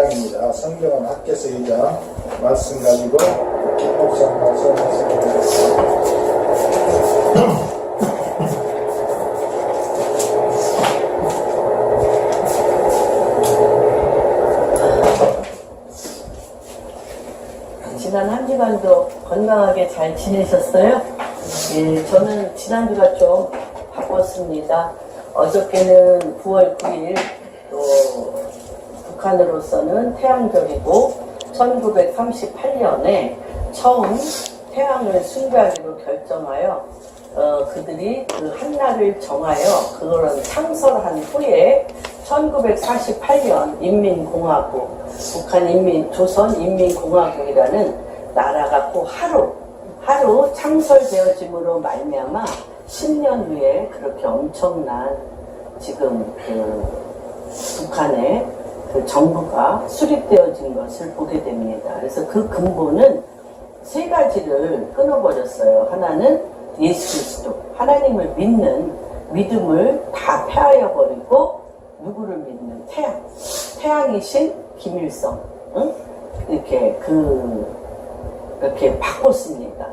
2장입니다. 성경은 학개서 2장 말씀 가지고 묵상하면서 말씀드리겠습니다. 지난 한 주간도 건강하게 잘 지내셨어요? 예, 저는 지난주가 좀 바빴습니다. 어저께는 9월 9일 또 북한으로서는 태양절이고 1938년에 처음 태양을 숭배하기로 결정하여 그들이 그 한날을 정하여 그거를 창설한 후에 1948년 인민공화국, 조선인민공화국이라는 나라가 꼭 하루 창설되어짐으로 말미암아 10년 후에 그렇게 엄청난 지금 그 북한의 그 정부가 수립되어진 것을 보게 됩니다. 그래서 그 근본은 세 가지를 끊어버렸어요. 하나는 예수 그리스도, 하나님을 믿는 믿음을 다 폐하여 버리고 누구를 믿는 태양이신 김일성, 이렇게 바꿨습니다.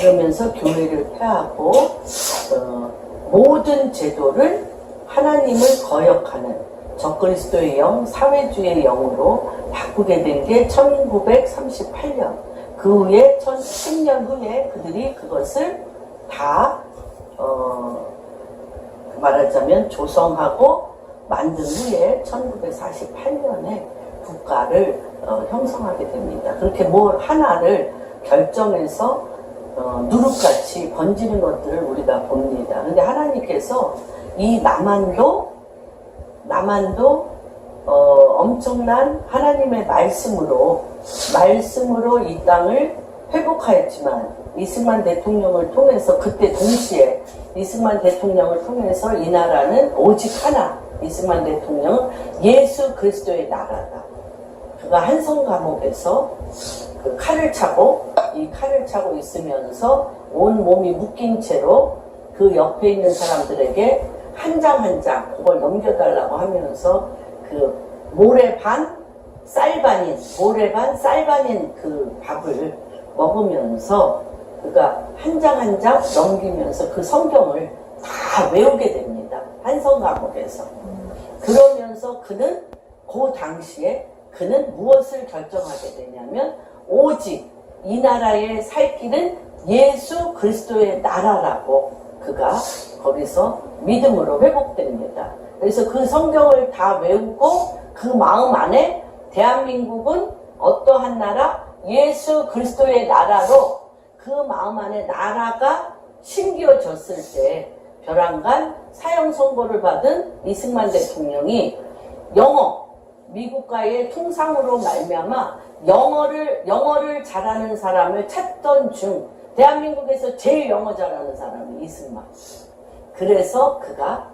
그러면서 교회를 폐하고 모든 제도를 하나님을 거역하는 적그리스도의 영, 사회주의의 영으로 바꾸게 된 게 1938년. 그 후에 10년 후에 그들이 그것을 다 말하자면 조성하고 만든 후에 1948년에 국가를 형성하게 됩니다. 그렇게 뭘 하나를 결정해서 누룩같이 번지는 것들을 우리가 봅니다. 근데 하나님께서 이 남한도 엄청난 하나님의 말씀으로 이 땅을 회복하였지만 이승만 대통령을 통해서 그때 동시에 이승만 대통령을 통해서 이 나라는 오직 하나, 이승만 대통령은 예수 그리스도의 나라다. 그가 한성 감옥에서 그 칼을 차고 있으면서 온 몸이 묶인 채로 그 옆에 있는 사람들에게 한 장 한 장 그걸 넘겨달라고 하면서 그 모래 반 쌀 반인 그 밥을 먹으면서 그가 한 장 한 장 넘기면서 그 성경을 다 외우게 됩니다. 한성 감옥에서. 그러면서 그는 그 당시에 그는 무엇을 결정하게 되냐면 오직 이 나라에 살 길은 예수 그리스도의 나라라고 그가 거기서 믿음으로 회복됩니다. 그래서 그 성경을 다 외우고 그 마음 안에 대한민국은 어떠한 나라? 예수 그리스도의 나라로 그 마음 안에 나라가 심겨졌을 때 벼랑간 사형 선고를 받은 이승만 대통령이 미국과의 통상으로 말미암아 영어를 잘하는 사람을 찾던 중 대한민국에서 제일 영어 잘하는 사람이 이승만. 그래서 그가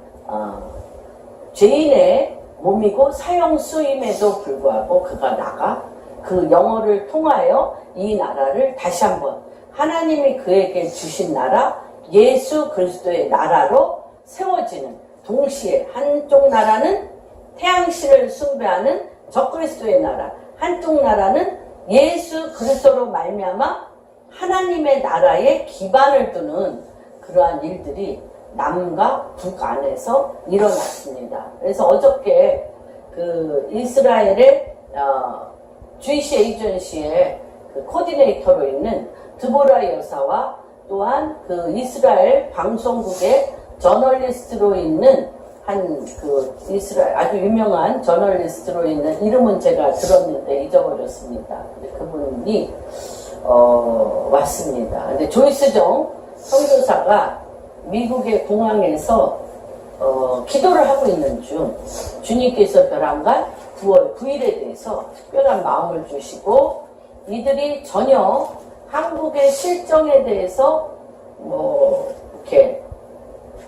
죄인의 몸이고 사형수임에도 불구하고 그가 나가 그 영어를 통하여 이 나라를 다시 한번 하나님이 그에게 주신 나라 예수 그리스도의 나라로 세워지는 동시에 한쪽 나라는 태양신을 숭배하는 적그리스도의 나라, 한쪽 나라는 예수 그리스도로 말미암아 하나님의 나라에 기반을 두는 그러한 일들이 남과 북 안에서 일어났습니다. 그래서 어저께 그 이스라엘의 주이시 에이전시의 그 코디네이터로 있는 드보라 여사와 또한 그 이스라엘 방송국의 저널리스트로 있는 그 이스라엘 아주 유명한 저널리스트로 있는 이름은 제가 들었는데 잊어버렸습니다. 그분이 왔습니다. 근데 조이스 정 선교사가 미국의 공항에서 기도를 하고 있는 중 주님께서 벼랑간 9월 9일에 대해서 특별한 마음을 주시고 이들이 전혀 한국의 실정에 대해서 이렇게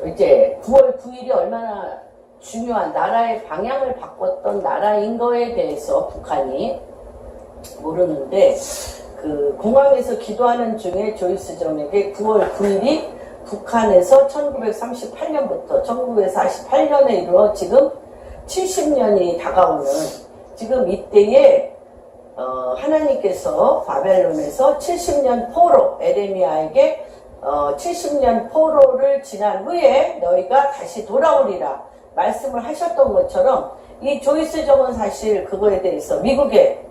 이제 9월 9일이 얼마나 중요한 나라의 방향을 바꿨던 나라인 거에 대해서 북한이 모르는데 그 공항에서 기도하는 중에 조이스 정에게 9월 9일이 북한에서 1938년부터 1948년에 이르러 지금 70년이 다가오는 지금 이때에 하나님께서 바벨론에서 70년 포로, 에레미야에게 70년 포로를 지난 후에 너희가 다시 돌아오리라 말씀을 하셨던 것처럼, 이 조이스 정은 사실 그거에 대해서 미국의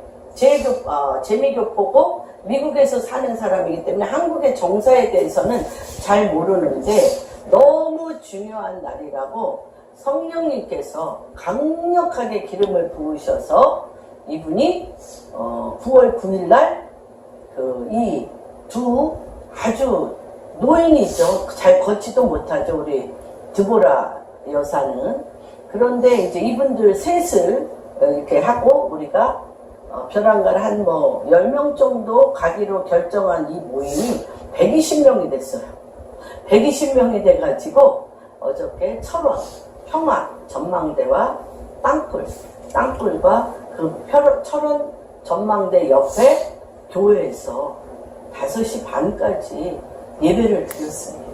재미교포고 미국에서 사는 사람이기 때문에 한국의 정사에 대해서는 잘 모르는데, 너무 중요한 날이라고 성령님께서 강력하게 기름을 부으셔서 이분이 9월 9일 날 이 두 아주 노인이죠. 잘 걷지도 못하죠, 우리 드보라 여사는. 그런데 이제 이분들 셋을 이렇게 하고 우리가 벼랑갈 한 10명 정도 가기로 결정한 이 모임이 120명이 됐어요. 120명이 돼가지고 어저께 철원, 평화, 전망대와 땅굴과 그 철원 전망대 옆에 교회에서 5시 반까지 예배를 드렸습니다.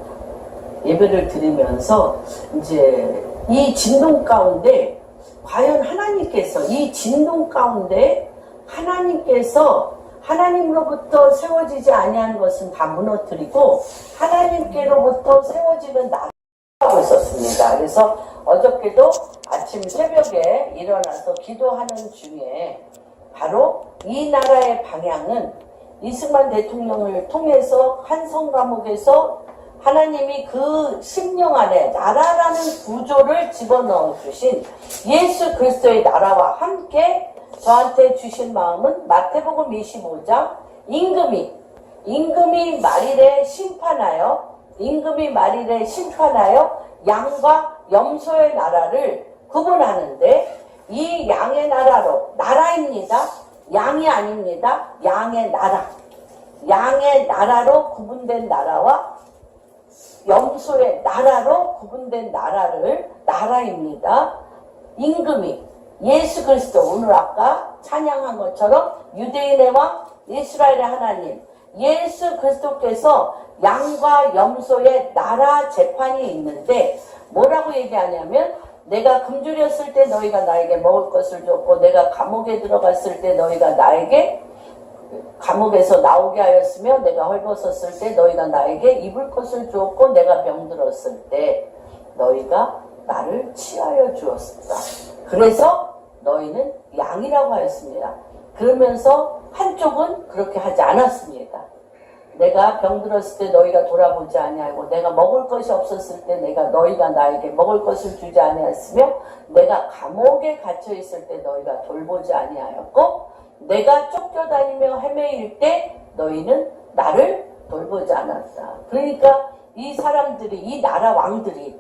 예배를 드리면서 이제 이 진동 가운데 과연 하나님께서, 이 진동 가운데 하나님께서 하나님으로부터 세워지지 아니한 것은 다 무너뜨리고 하나님께로부터 세워지는 나라고 있었습니다. 그래서 어저께도 아침 새벽에 일어나서 기도하는 중에 바로 이 나라의 방향은 이승만 대통령을 통해서 한성 감옥에서 하나님이 그 심령 안에 나라라는 구조를 집어넣어 주신 예수 그리스도의 나라와 함께 저한테 주신 마음은 마태복음 25장 임금이 말일에 심판하여 양과 염소의 나라를 구분하는데, 이 양의 나라입니다. 양이 아닙니다. 양의 나라로 구분된 나라와 염소의 나라로 구분된 나라입니다. 임금이 예수 그리스도, 오늘 아까 찬양한 것처럼 유대인의 왕, 이스라엘의 하나님, 예수 그리스도께서 양과 염소의 나라 재판이 있는데 뭐라고 얘기하냐면, 내가 굶주렸을 때 너희가 나에게 먹을 것을 줬고, 내가 감옥에 들어갔을 때 너희가 나에게 감옥에서 나오게 하였으며, 내가 헐벗었을 때 너희가 나에게 입을 것을 주었고, 내가 병들었을 때 너희가 나를 치하여 주었다. 그래서 너희는 양이라고 하였습니다. 그러면서 한쪽은 그렇게 하지 않았습니다. 내가 병들었을 때 너희가 돌아보지 아니하고, 내가 먹을 것이 없었을 때 너희가 나에게 먹을 것을 주지 아니하였으며, 내가 감옥에 갇혀 있을 때 너희가 돌보지 아니하였고, 내가 쫓겨다니며 헤매일 때 너희는 나를 돌보지 않았다. 그러니까 이 사람들이, 이 나라 왕들이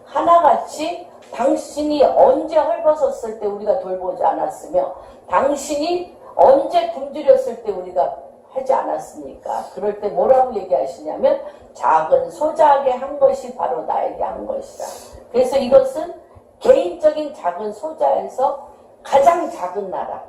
하나같이, 당신이 언제 헐벗었을 때 우리가 돌보지 않았으며, 당신이 언제 굶주렸을 때 우리가 하지 않았습니까? 그럴 때 뭐라고 얘기하시냐면, 작은 소자에게 한 것이 바로 나에게 한 것이다. 그래서 이것은 개인적인 작은 소자에서 가장 작은 나라,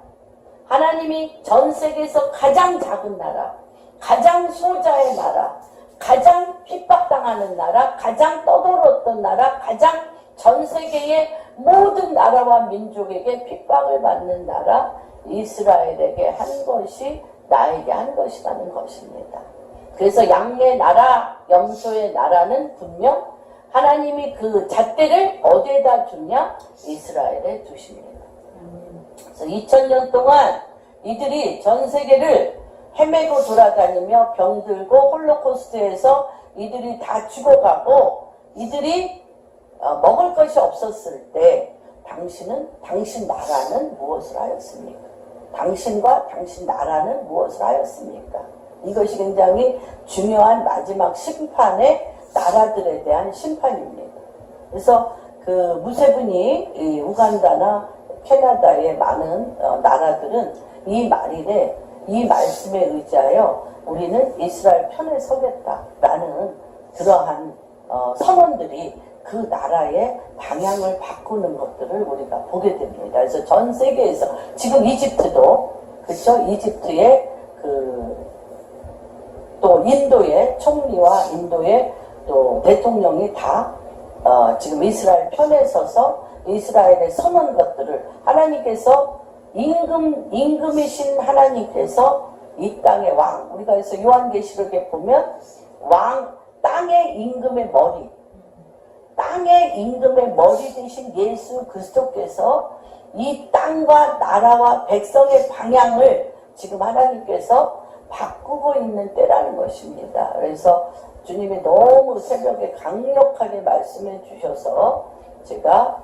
하나님이 전 세계에서 가장 작은 나라, 가장 소자의 나라, 가장 핍박당하는 나라, 가장 떠돌았던 나라, 가장 전 세계의 모든 나라와 민족에게 핍박을 받는 나라, 이스라엘에게 한 것이 나에게 한 것이라는 것입니다. 그래서 양의 나라, 염소의 나라는 분명 하나님이 그 잣대를 어디에다 두냐? 이스라엘에 두십니다. 그래서 2000년 동안 이들이 전 세계를 헤매고 돌아다니며 병들고 홀로코스트에서 이들이 다 죽어가고, 이들이 먹을 것이 없었을 때 당신 나라는 무엇을 하였습니까? 당신과 당신 나라는 무엇을 하였습니까? 이것이 굉장히 중요한 마지막 심판의 나라들에 대한 심판입니다. 그래서 그 무세분이 이 우간다나 캐나다의 많은 나라들은 이 말일에 이 말씀에 의지하여 우리는 이스라엘 편에 서겠다라는 그러한 선언들이 그 나라의 방향을 바꾸는 것들을 우리가 보게 됩니다. 그래서 전 세계에서 지금 이집트도, 그렇죠? 이집트의 또 인도의 총리와 인도의 또 대통령이 다 지금 이스라엘 편에 서서 이스라엘에 서는 것들을 하나님께서 임금이신 하나님께서 이 땅의 왕, 우리가 그래서 요한계시록에 보면 왕, 땅의 임금의 머리, 땅의 임금의 머리 되신 예수 그리스도께서 이 땅과 나라와 백성의 방향을 지금 하나님께서 바꾸고 있는 때라는 것입니다. 그래서 주님이 너무 새벽에 강력하게 말씀해 주셔서 제가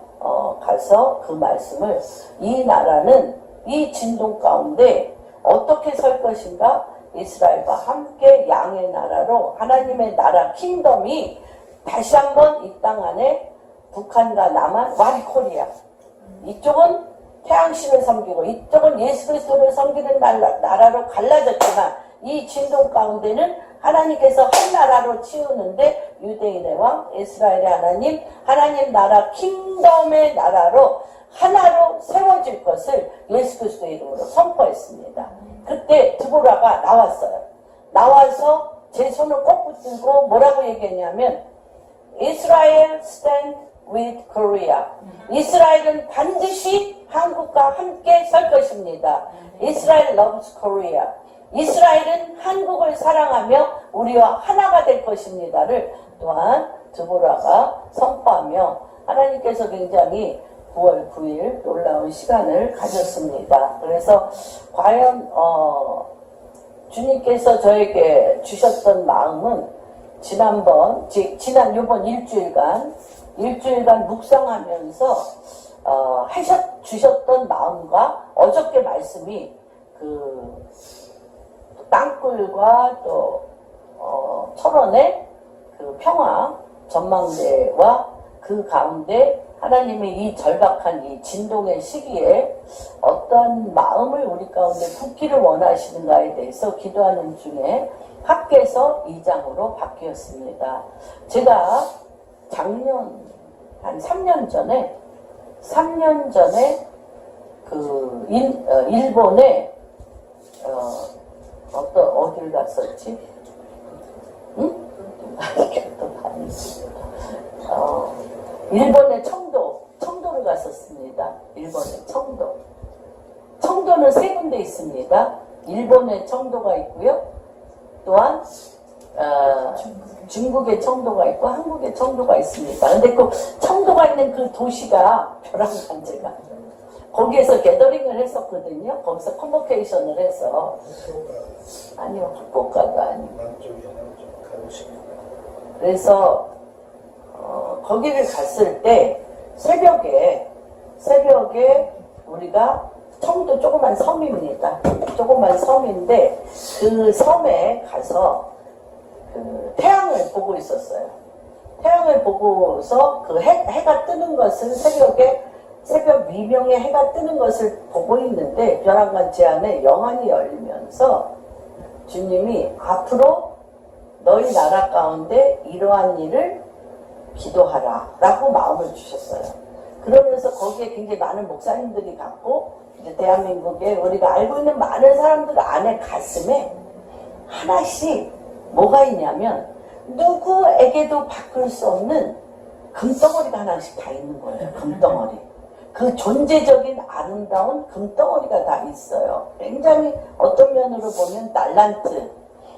가서 그 말씀을, 이 나라는 이 진동 가운데 어떻게 설 것인가, 이스라엘과 함께 양의 나라로 하나님의 나라 킹덤이 다시 한번 이 땅 안에 북한과 남한 원 코리아, 이쪽은 태양신을 섬기고 이쪽은 예수 그리스도를 섬기는 나라로 갈라졌지만 이 진동 가운데는 하나님께서 한 나라로 치우는데 유대인의 왕, 이스라엘의 하나님, 하나님 나라 킹덤의 나라로 하나로 세워질 것을 예수 그리스도의 이름으로 선포했습니다. 그때 드보라가 나왔어요. 나와서 제 손을 꼭 붙들고 뭐라고 얘기했냐면 Israel stand with Korea. 이스라엘은 반드시 한국과 함께 설 것입니다. Israel loves Korea. 이스라엘은 한국을 사랑하며 우리와 하나가 될 것입니다를 또한 드보라가 선포하며 하나님께서 굉장히 9월 9일 놀라운 시간을 가졌습니다. 그래서 과연 주님께서 저에게 주셨던 마음은 지난 요번 일주일간 묵상하면서 주셨던 마음과 어저께 말씀이 그 땅굴과 또 철원의 그 평화 전망대와 그 가운데 하나님의 이 절박한 이 진동의 시기에 어떠한 마음을 우리 가운데 붓기를 원하시는가에 대해서 기도하는 중에 학계에서 2장으로 바뀌었습니다. 제가 작년 한 3년 전에 그 일본에 어디를 갔었지? 응? 일본의 청도를 갔었습니다. 일본의 청도는 3군데 있습니다. 일본의 청도가 있고요. 또한 중국의 청도가 있고 한국의 청도가 있습니다. 근데 그 청도가 있는 그 도시가 벼랑간제가 거기에서 게더링을 했었거든요. 거기서 컨버케이션을 해서 아니요, 후쿠오카가 아니고 그래서 거기를 갔을 때 새벽에 우리가 청도 조그만 섬입니다. 조그만 섬인데 그 섬에 가서 그 태양을 보고 있었어요. 태양을 보고서 그 해가 뜨는 것을 새벽 미명에 해가 뜨는 것을 보고 있는데 벼랑간제 안에 영안이 열리면서 주님이 앞으로 너희 나라 가운데 이러한 일을 기도하라 라고 마음을 주셨어요. 그러면서 거기에 굉장히 많은 목사님들이 갔고 이제 대한민국에 우리가 알고 있는 많은 사람들 안에 가슴에 하나씩 뭐가 있냐면 누구에게도 바꿀 수 없는 금덩어리가 하나씩 다 있는 거예요. 금덩어리. 그 존재적인 아름다운 금덩어리가 다 있어요. 굉장히 어떤 면으로 보면 달란트.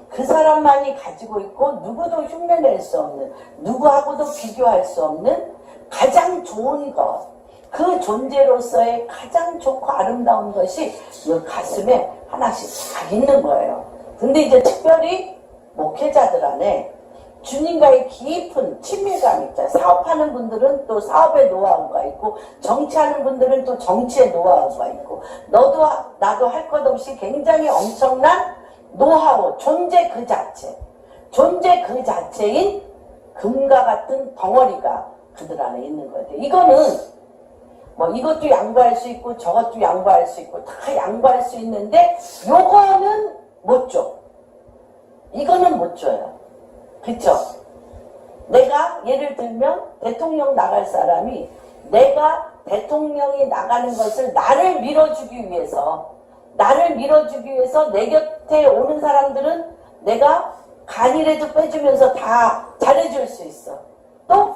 그 사람만이 가지고 있고 누구도 흉내낼 수 없는, 누구하고도 비교할 수 없는 가장 좋은 것, 그 존재로서의 가장 좋고 아름다운 것이 이 가슴에 하나씩 다 있는 거예요. 근데 이제 특별히 목회자들 안에 주님과의 깊은 친밀감이 있잖아요. 사업하는 분들은 또 사업의 노하우가 있고, 정치하는 분들은 또 정치의 노하우가 있고, 너도 나도 할 것 없이 굉장히 엄청난 노하우, 존재 그 자체인 금과 같은 덩어리가 그들 안에 있는 거예요. 이거는 뭐 이것도 양보할 수 있고 저것도 양보할 수 있고 다 양보할 수 있는데 요거는 못 줘. 이거는 못 줘요. 그쵸? 내가 예를 들면 대통령 나갈 사람이 내가 대통령이 나가는 것을 나를 밀어주기 위해서 내 곁에 오는 사람들은 내가 간이라도 빼주면서 다 잘해줄 수 있어. 또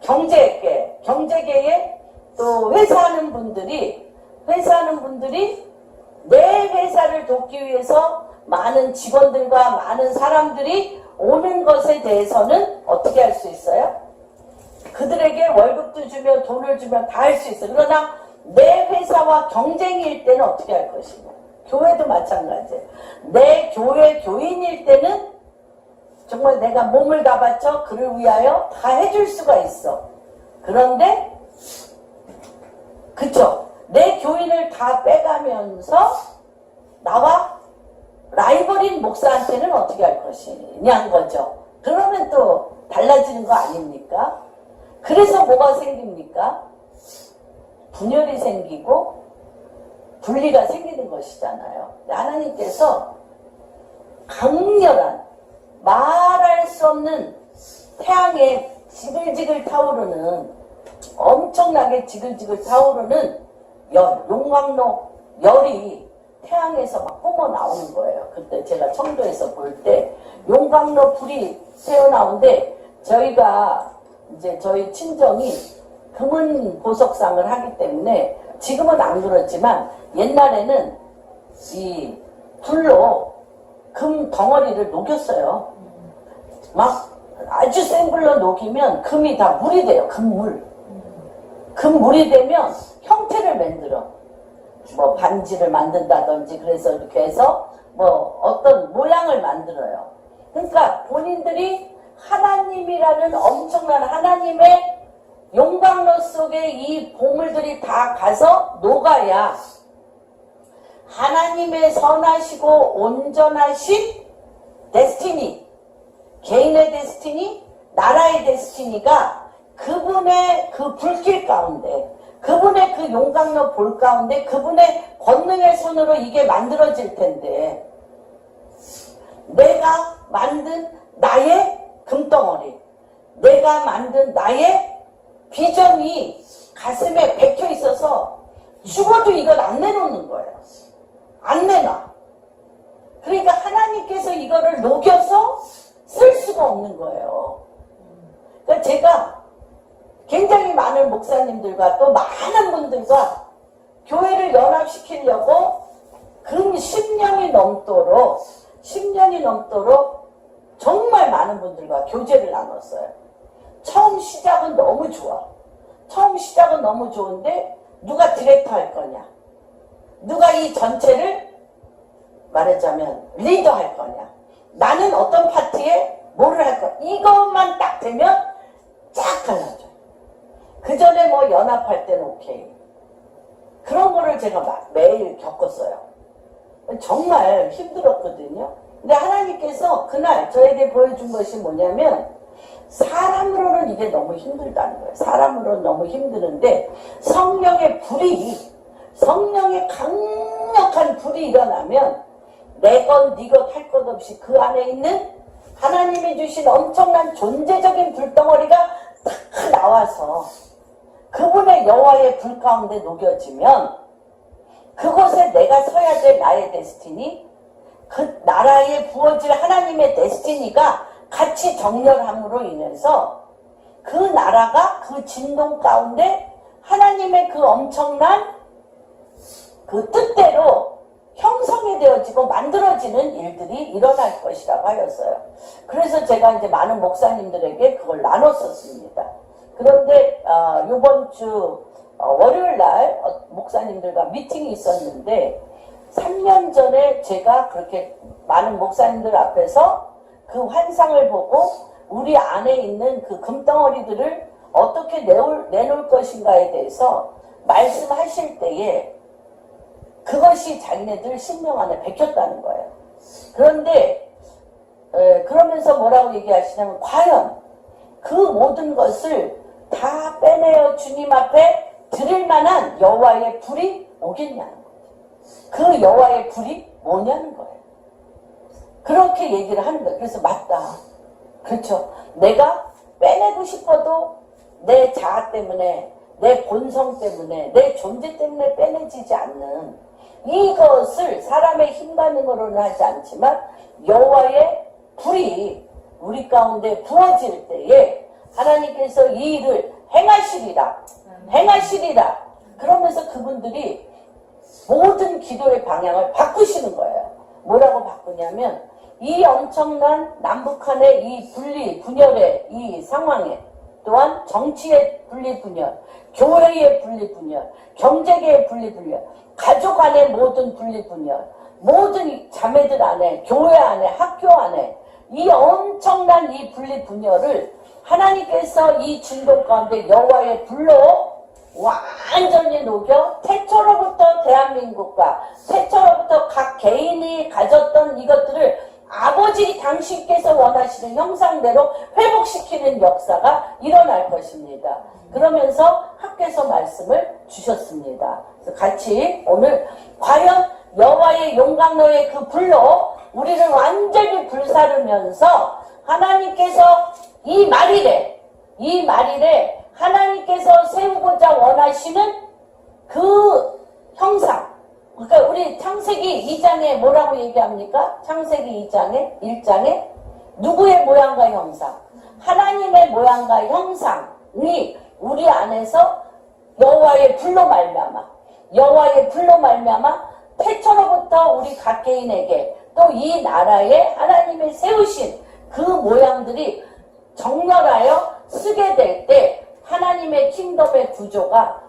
경제계에 또 회사하는 분들이 내 회사를 돕기 위해서 많은 직원들과 많은 사람들이 오는 것에 대해서는 어떻게 할 수 있어요? 그들에게 월급도 주며 돈을 주며 다 할 수 있어요. 그러나 내 회사와 경쟁일 때는 어떻게 할 것이냐. 교회도 마찬가지예요. 내 교회 교인일 때는 정말 내가 몸을 다 바쳐 그를 위하여 다 해줄 수가 있어. 그런데 그쵸? 내 교인을 다 빼가면서 나와 라이벌인 목사한테는 어떻게 할 것이냐는 거죠. 그러면 또 달라지는 거 아닙니까? 그래서 뭐가 생깁니까? 분열이 생기고 분리가 생기는 것이잖아요. 하나님께서 강렬한 말할 수 없는 태양에 지글지글 타오르는 엄청나게 지글지글 타오르는 용광로 열이 태양에서 막 뿜어 나오는 거예요. 그때 제가 청도에서 볼 때 용광로 불이 새어나오는데 저희가 이제 저희 친정이 금은 보석상을 하기 때문에 지금은 안 그렇지만 옛날에는 이 불로 금 덩어리를 녹였어요. 막 아주 센 불로 녹이면 금이 다 물이 돼요. 금물이 되면 형태를 만들어. 뭐 반지를 만든다든지 그래서 이렇게 해서 뭐 어떤 모양을 만들어요. 그러니까 본인들이 하나님이라는 엄청난 하나님의 용광로 속에 이 보물들이 다 가서 녹아야 하나님의 선하시고 온전하신 데스티니, 개인의 데스티니, 나라의 데스티니가 그분의 그 불길 가운데, 그분의 그 용광로 볼 가운데, 그분의 권능의 손으로 이게 만들어질 텐데, 내가 만든 나의 금덩어리, 내가 만든 나의 비전이 가슴에 박혀 있어서 죽어도 이걸 안 내놓는 거예요. 안 내놔. 그러니까 하나님께서 이거를 녹여서 쓸 수가 없는 거예요. 그러니까 제가 굉장히 많은 목사님들과 또 많은 분들과 교회를 연합시키려고 근 10년이 넘도록 정말 많은 분들과 교제를 나눴어요. 처음 시작은 너무 좋아. 처음 시작은 너무 좋은데 누가 디렉터 할 거냐? 누가 이 전체를 말하자면 리더 할 거냐? 나는 어떤 파트에 뭐를 할 거냐? 이것만 딱 되면 쫙 갈라져요. 그 전에 뭐 연합할 때는 오케이. 그런 거를 제가 매일 겪었어요. 정말 힘들었거든요. 근데 하나님께서 그날 저에게 보여준 것이 뭐냐면 사람으로는 이게 너무 힘들다는 거예요. 사람으로는 너무 힘드는데 성령의 강력한 불이 일어나면 내 것, 네 것 할 것 없이 그 안에 있는 하나님이 주신 엄청난 존재적인 불덩어리가 딱 나와서 그분의 여호와의 불 가운데 녹여지면 그곳에 내가 서야 될 나의 데스티니, 그 나라에 부어질 하나님의 데스티니가 같이 정렬함으로 인해서 그 나라가 그 진동 가운데 하나님의 그 엄청난 그 뜻대로 형성이 되어지고 만들어지는 일들이 일어날 것이라고 하였어요. 그래서 제가 이제 많은 목사님들에게 그걸 나눴었습니다. 그런데 이번 주 월요일 날 목사님들과 미팅이 있었는데 3년 전에 제가 그렇게 많은 목사님들 앞에서 그 환상을 보고 우리 안에 있는 그 금덩어리들을 어떻게 내놓을 것인가에 대해서 말씀하실 때에 그것이 자기네들 신명 안에 박혔다는 거예요. 그런데 그러면서 뭐라고 얘기하시냐면 과연 그 모든 것을 다 빼내어 주님 앞에 드릴 만한 여호와의 불이 오겠냐는 거예요. 그 여호와의 불이 뭐냐는 거예요. 그렇게 얘기를 하는 거예요. 그래서 맞다. 그렇죠. 내가 빼내고 싶어도 내 자아 때문에, 내 본성 때문에, 내 존재 때문에 빼내지지 않는 이것을 사람의 힘과 능으로는 하지 않지만 여호와의 불이 우리 가운데 부어질 때에 하나님께서 이 일을 행하시리라. 행하시리라. 그러면서 그분들이 모든 기도의 방향을 바꾸시는 거예요. 뭐라고 바꾸냐면 이 엄청난 남북한의 이 분리 분열의 이 상황에 또한 정치의 분리 분열, 교회의 분리 분열, 경제계의 분리 분열, 가족 안의 모든 분리 분열, 모든 자매들 안에, 교회 안에, 학교 안에 이 엄청난 이 분리 분열을 하나님께서 이 진동 가운데 여호와의 불로 완전히 녹여 태초로부터 대한민국과 태초로부터 각 개인이 가졌던 이것들을 아버지 당신께서 원하시는 형상대로 회복시키는 역사가 일어날 것입니다. 그러면서 학교에서 말씀을 주셨습니다. 그래서 같이 오늘 과연 여호와의 용광로의 그 불로 우리를 완전히 불사르면서 하나님께서 이 말일에 하나님께서 세우고자 원하시는 그 형상, 그러니까 우리 창세기 2장에 뭐라고 얘기합니까? 창세기 1장에 누구의 모양과 형상? 하나님의 모양과 형상이 우리 안에서 여호와의 불로 말미암아 태초로부터 우리 각 개인에게 또 이 나라에 하나님이 세우신 그 모양들이 정렬하여 쓰게 될 때 하나님의 킹덤의 구조가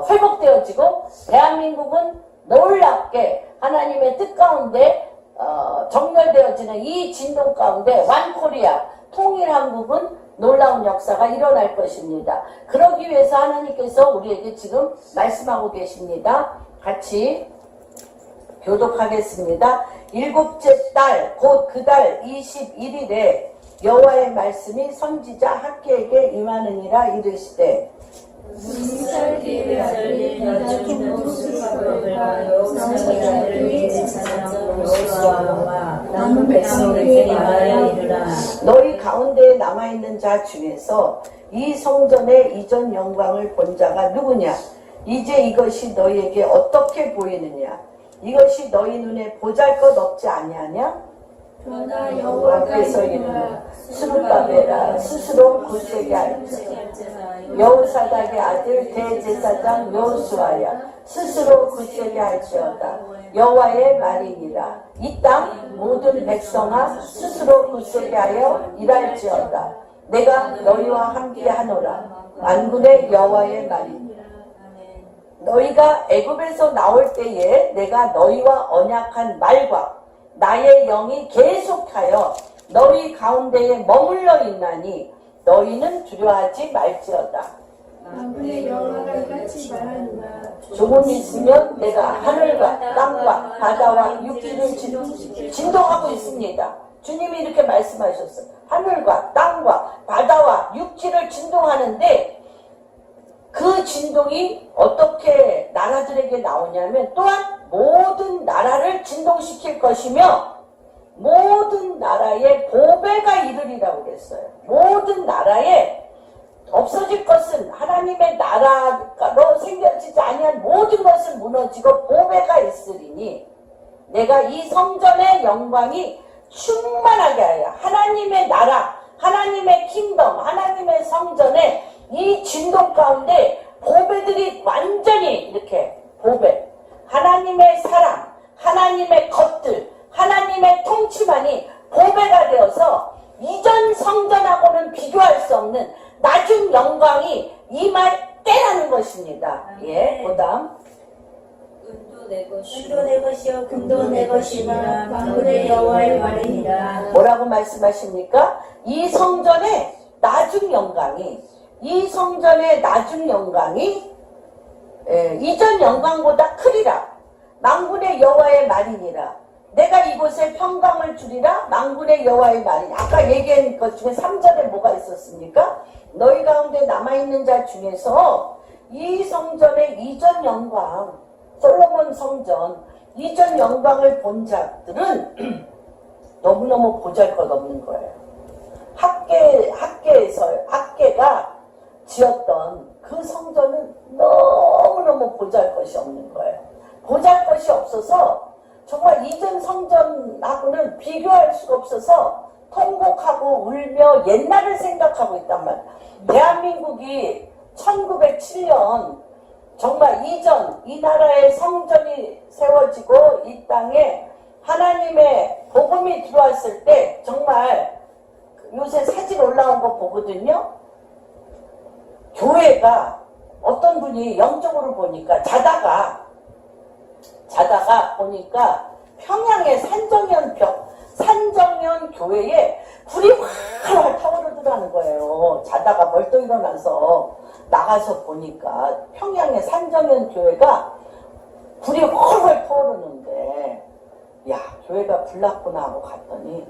회복되어지고 대한민국은 놀랍게 하나님의 뜻 가운데 정렬되어지는 이 진동 가운데 완코리아 통일한국은 놀라운 역사가 일어날 것입니다. 그러기 위해서 하나님께서 우리에게 지금 말씀하고 계십니다. 같이 교독하겠습니다. 일곱째 달 곧 그 달 21일에 여호와의 말씀이 선지자 학개에게 임하느니라 이르시되 너희 가운데에 남아있는 자 중에서 이 성전의 이전 영광을 본 자가 누구냐? 이제 이것이 너희에게 어떻게 보이느냐? 이것이 너희 눈에 보잘것없지 아니하냐? 그러나 여호와께서 이르라 스룹바벨아 스스로 굳세게 할지어다. 여호사닥의 아들 대제사장 여호수아야 스스로 굳세게 할지어다. 여호와의 말이니라. 이 땅 모든 백성아 스스로 굳세게 하여 일할지어다. 내가 너희와 함께 하노라. 만군의 여호와의 말이니라. 너희가 애굽에서 나올 때에 내가 너희와 언약한 말과 나의 영이 계속하여 너희 가운데에 머물러 있나니 너희는 두려워하지 말지어다. 만군의 여호와가 이같이 말하노라. 조금 있으면 내가 하늘과 땅과 바다와 육지를 진동하고 있습니다. 주님이 이렇게 말씀하셨어요. 하늘과 땅과 바다와 육지를 진동하는데 그 진동이 어떻게 나라들에게 나오냐면 또한 모든 나라를 진동시킬 것이며 모든 나라에 보배가 이르리라고 그랬어요. 모든 나라에 없어질 것은 하나님의 나라로 생겨지지 아니한 모든 것은 무너지고 보배가 있으리니 내가 이 성전의 영광이 충만하게 하여 하나님의 나라, 하나님의 킹덤, 하나님의 성전에 이 진동 가운데 보배들이 완전히 이렇게 보배, 하나님의 사랑, 하나님의 것들, 하나님의 통치만이 보배가 되어서 이전 성전하고는 비교할 수 없는 낮은 영광이 임할 때라는 것입니다. 예, 그다음 은도 내 것이요 금도 내 것이라 만군의 여호와의 말이니라. 뭐라고 말씀하십니까? 이 성전의 낮은 영광이 이전 영광보다 크리라. 만군의 여호와의 말이니라. 내가 이곳에 평강을 주리라. 만군의 여호와의 말이니라. 아까 얘기한 것 중에 3절에 뭐가 있었습니까? 너희 가운데 남아있는 자 중에서 이 성전의 이전 영광, 솔로몬 성전 이전 영광을 본 자들은 너무너무 보잘것없는 거예요. 학계가 지었던 그 성전은 너무너무 보잘것이 없는 거예요. 보잘것이 없어서 정말 이전 성전하고는 비교할 수가 없어서 통곡하고 울며 옛날을 생각하고 있단 말이에요. 대한민국이 1907년 정말 이전 이 나라의 성전이 세워지고 이 땅에 하나님의 복음이 들어왔을 때 정말 요새 사진 올라온 거 보거든요. 교회가 어떤 분이 영적으로 보니까 자다가 보니까 평양의 산정연 교회에 불이 활활 타오르더라는 거예요. 자다가 벌떡 일어나서 나가서 보니까 평양의 산정연 교회가 불이 활활 타오르는데 야, 교회가 불났구나 하고 갔더니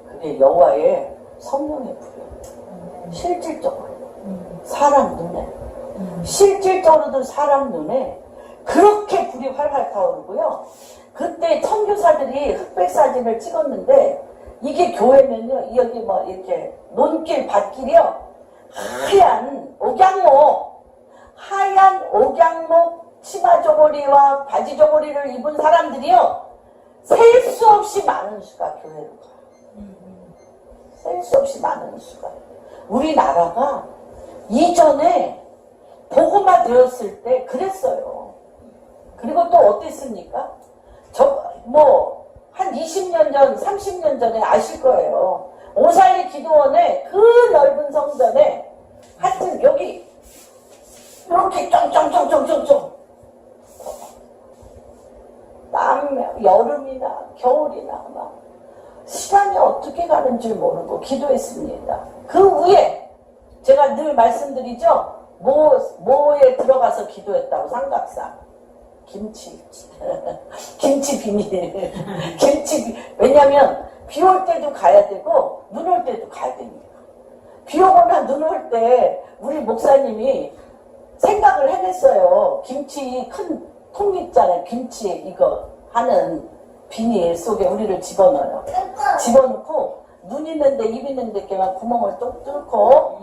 그게 여호와의 성령의 불이에요. 실질적으로 사람 눈에 실질적으로도 사람 눈에 그렇게 불이 활활 타오르고요. 그때 선교사들이 흑백 사진을 찍었는데 이게 교회면요, 여기 뭐 이렇게 논길 밭길이요, 하얀 옥양목 치마 저고리와 바지 저고리를 입은 사람들이요, 셀 수 없이 많은 수가 교회로 가요. 셀 수 없이 많은 수가. 우리나라가 이전에 복음화 되었을 때 그랬어요. 그리고 또 어땠습니까? 한 20년 전, 30년 전에 아실 거예요. 오살리 기도원에 그 넓은 성전에 하여튼 여기 이렇게 쫑쫑쫑쫑쫑쫑 여름이나 겨울이나 막 시간이 어떻게 가는지 모르고 기도했습니다. 그 위에 제가 늘 말씀드리죠. 모에 들어가서 기도했다고 삼각산 김치 비닐 왜냐면 비 올 때도 가야 되고 눈 올 때도 가야 됩니다. 비 오거나 눈 올 때 우리 목사님이 생각을 해냈어요. 김치 큰 통 있잖아요. 김치 이거 하는 비닐 속에 우리를 집어넣어요. 집어넣고 눈 있는데 입 있는데 이렇게만 구멍을 뚝 뚫고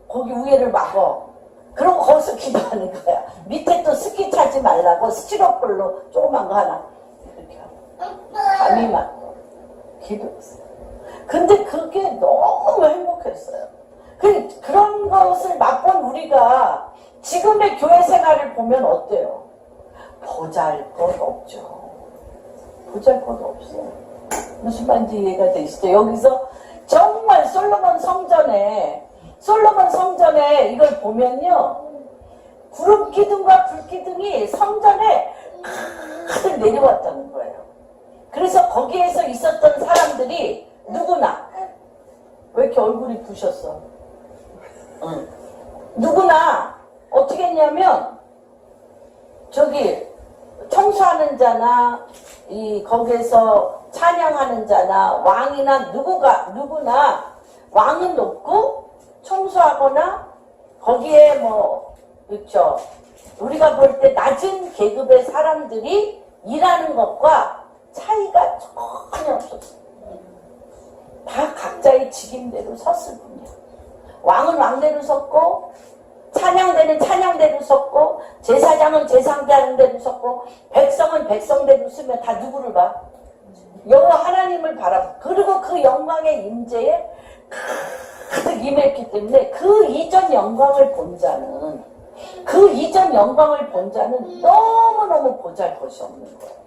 거기 위에를 막어. 그러고 거기서 기도하는 거야. 밑에 또 습기 차지 말라고 스티로폴로 조그만 거 하나 이렇게 하고 감이 맞고 기도했어요. 근데 그게 너무 행복했어요. 그런 것을 맛본 우리가 지금의 교회 생활을 보면 어때요? 보잘것 없죠. 보잘것 없어요. 무슨 말인지 이해가 되시죠? 여기서 정말 솔로몬 성전에 이걸 보면요, 구름 기둥과 불 기둥이 성전에 가득 내려왔다는 거예요. 그래서 거기에서 있었던 사람들이 누구나, 왜 이렇게 얼굴이 부셨어? 누구나 어떻게 했냐면 저기 청소하는 자나 거기에서 찬양하는 자나 왕이나 누구나 왕은 높고 청소하거나 거기에 그렇죠. 우리가 볼 때 낮은 계급의 사람들이 일하는 것과 차이가 전혀 없었어요. 다 각자의 직임대로 섰을 뿐이야. 왕은 왕대로 섰고, 찬양대는 찬양대로 섰고, 제사장은 제사장대로 섰고, 백성은 백성대로 쓰면 다 누구를 봐? 여호와 하나님을 바라보. 그리고 그 영광의 임재에 가득 임했기 때문에 그 이전 영광을 본 자는 너무너무 보잘것이 없는 거예요.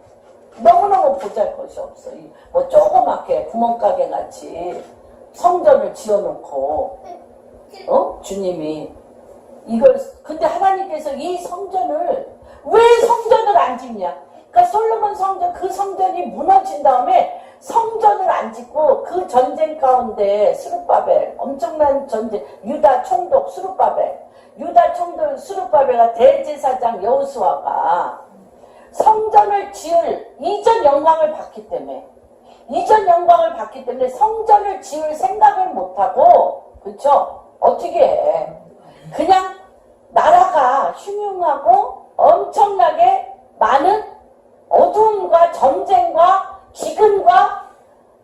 너무너무 보잘것이 없어. 조그맣게 구멍가게 같이 성전을 지어놓고 주님이 이걸 근데 하나님께서 이 성전을 왜 성전을 안 짓냐? 그러니까 솔로몬 성전 그 성전이 무너진 다음에 성전을 안 짓고 그 전쟁 가운데 스룹바벨 엄청난 전쟁 유다 총독 스룹바벨과 대제사장 여호수아가 성전을 지을 이전 영광을 봤기 때문에 성전을 지을 생각을 못하고 그렇죠? 어떻게 해? 그냥 나라가 흉흉하고 엄청나게 많은 어두움과 전쟁과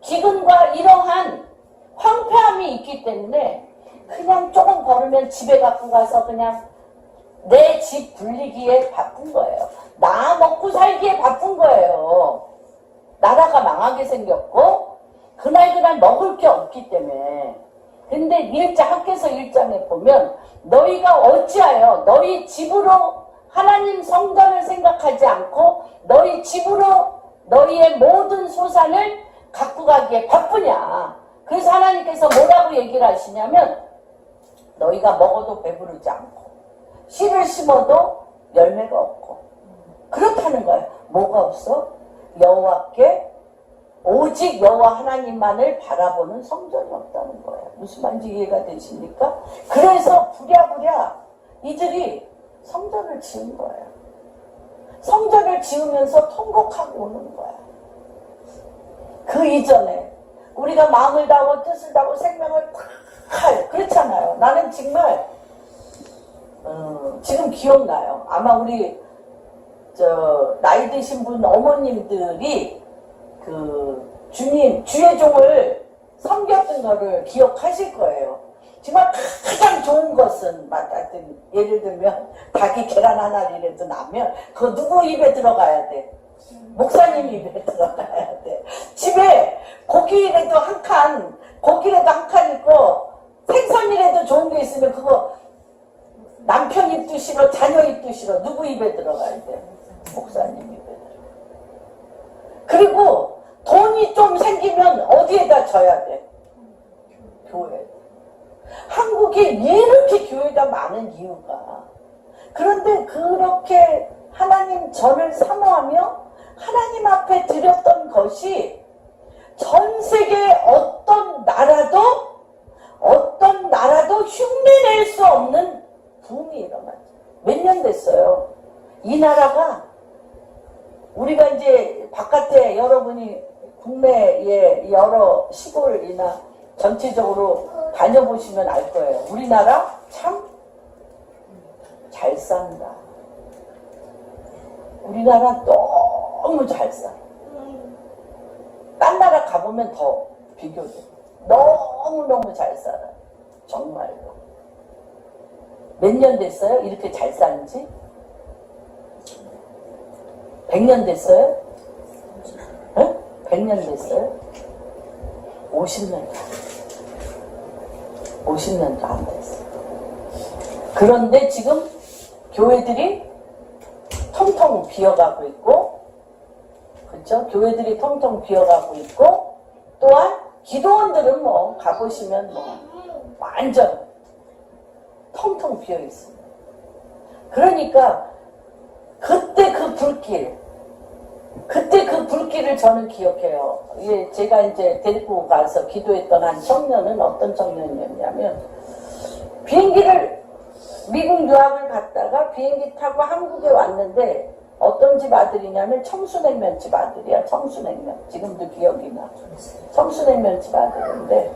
기근과 이러한 황폐함이 있기 때문에 그냥 조금 걸으면 집에 갖고 가서 그냥 내 집 불리기에 바쁜 거예요. 나 먹고 살기에 바쁜 거예요. 나라가 망하게 생겼고 그날 먹을 게 없기 때문에 근데 학개서 1장에 보면 너희가 어찌하여 너희 집으로 하나님 성전을 생각하지 않고 너희 집으로 너희의 모든 소산을 갖고 가기에 바쁘냐. 그래서 하나님께서 뭐라고 얘기를 하시냐면 너희가 먹어도 배부르지 않고 씨를 심어도 열매가 없고 그렇다는 거예요. 뭐가 없어? 여호와께 오직 여호와 하나님만을 바라보는 성전이 없다는 거예요. 무슨 말인지 이해가 되십니까? 그래서 부랴부랴 이들이 성전을 지은 거예요. 성전을 지으면서 통곡하고 오는 거예요. 그 이전에 우리가 마음을 다하고 뜻을 다하고 생명을 다 그렇잖아요. 나는 정말 지금 기억나요. 아마 우리 나이 드신 분 어머님들이 그 주님 주의 종을 섬겼던 거를 기억하실 거예요. 정말 가장 좋은 것은 예를 들면 닭이 계란 하나라도 나면 그거 누구 입에 들어가야 돼? 목사님 입에 들어가야 돼. 집에 고기라도 한 칸 있고 생선이라도 좋은 게 있으면 그거 남편 입도 싫어, 자녀 입도 싫어. 누구 입에 들어가야 돼? 목사님 입에 들어가. 그리고 돈이 좀 생기면 어디에다 줘야 돼? 교회. 한국에 이렇게 교회가 많은 이유가 그런데 그렇게 하나님 전을 사모하며 하나님 앞에 드렸던 것이 전 세계 어떤 나라도 흉내낼 수 없는 붐이 일어났죠. 몇 년 됐어요. 이 나라가 우리가 이제 바깥에 여러분이 국내의 여러 시골이나 전체적으로 다녀보시면 알 거예요. 우리나라 참 잘 산다. 우리나라 너무 잘 살아. 딴 나라 가보면 더 비교돼. 너무너무 잘 살아. 정말로. 몇 년 됐어요? 이렇게 잘 사는지? 100년 됐어요? 응? 100년 됐어요? 50년도 안 됐어요. 그런데 지금 교회들이 텅텅 비어가고 있고, 그렇죠? 교회들이 텅텅 비어가고 있고, 또한 기도원들은 뭐 가보시면 뭐 완전 텅텅 비어 있습니다. 그러니까 그때 그 불길을 저는 기억해요. 제가 이제 데리고 가서 기도했던 한 청년은 어떤 청년이었냐면 비행기를 미국 유학을 갔다가 비행기 타고 한국에 왔는데 어떤 집 아들이냐면 청순냉면 집 아들이야. 청순냉면. 지금도 기억이 나. 청순냉면 집 아들인데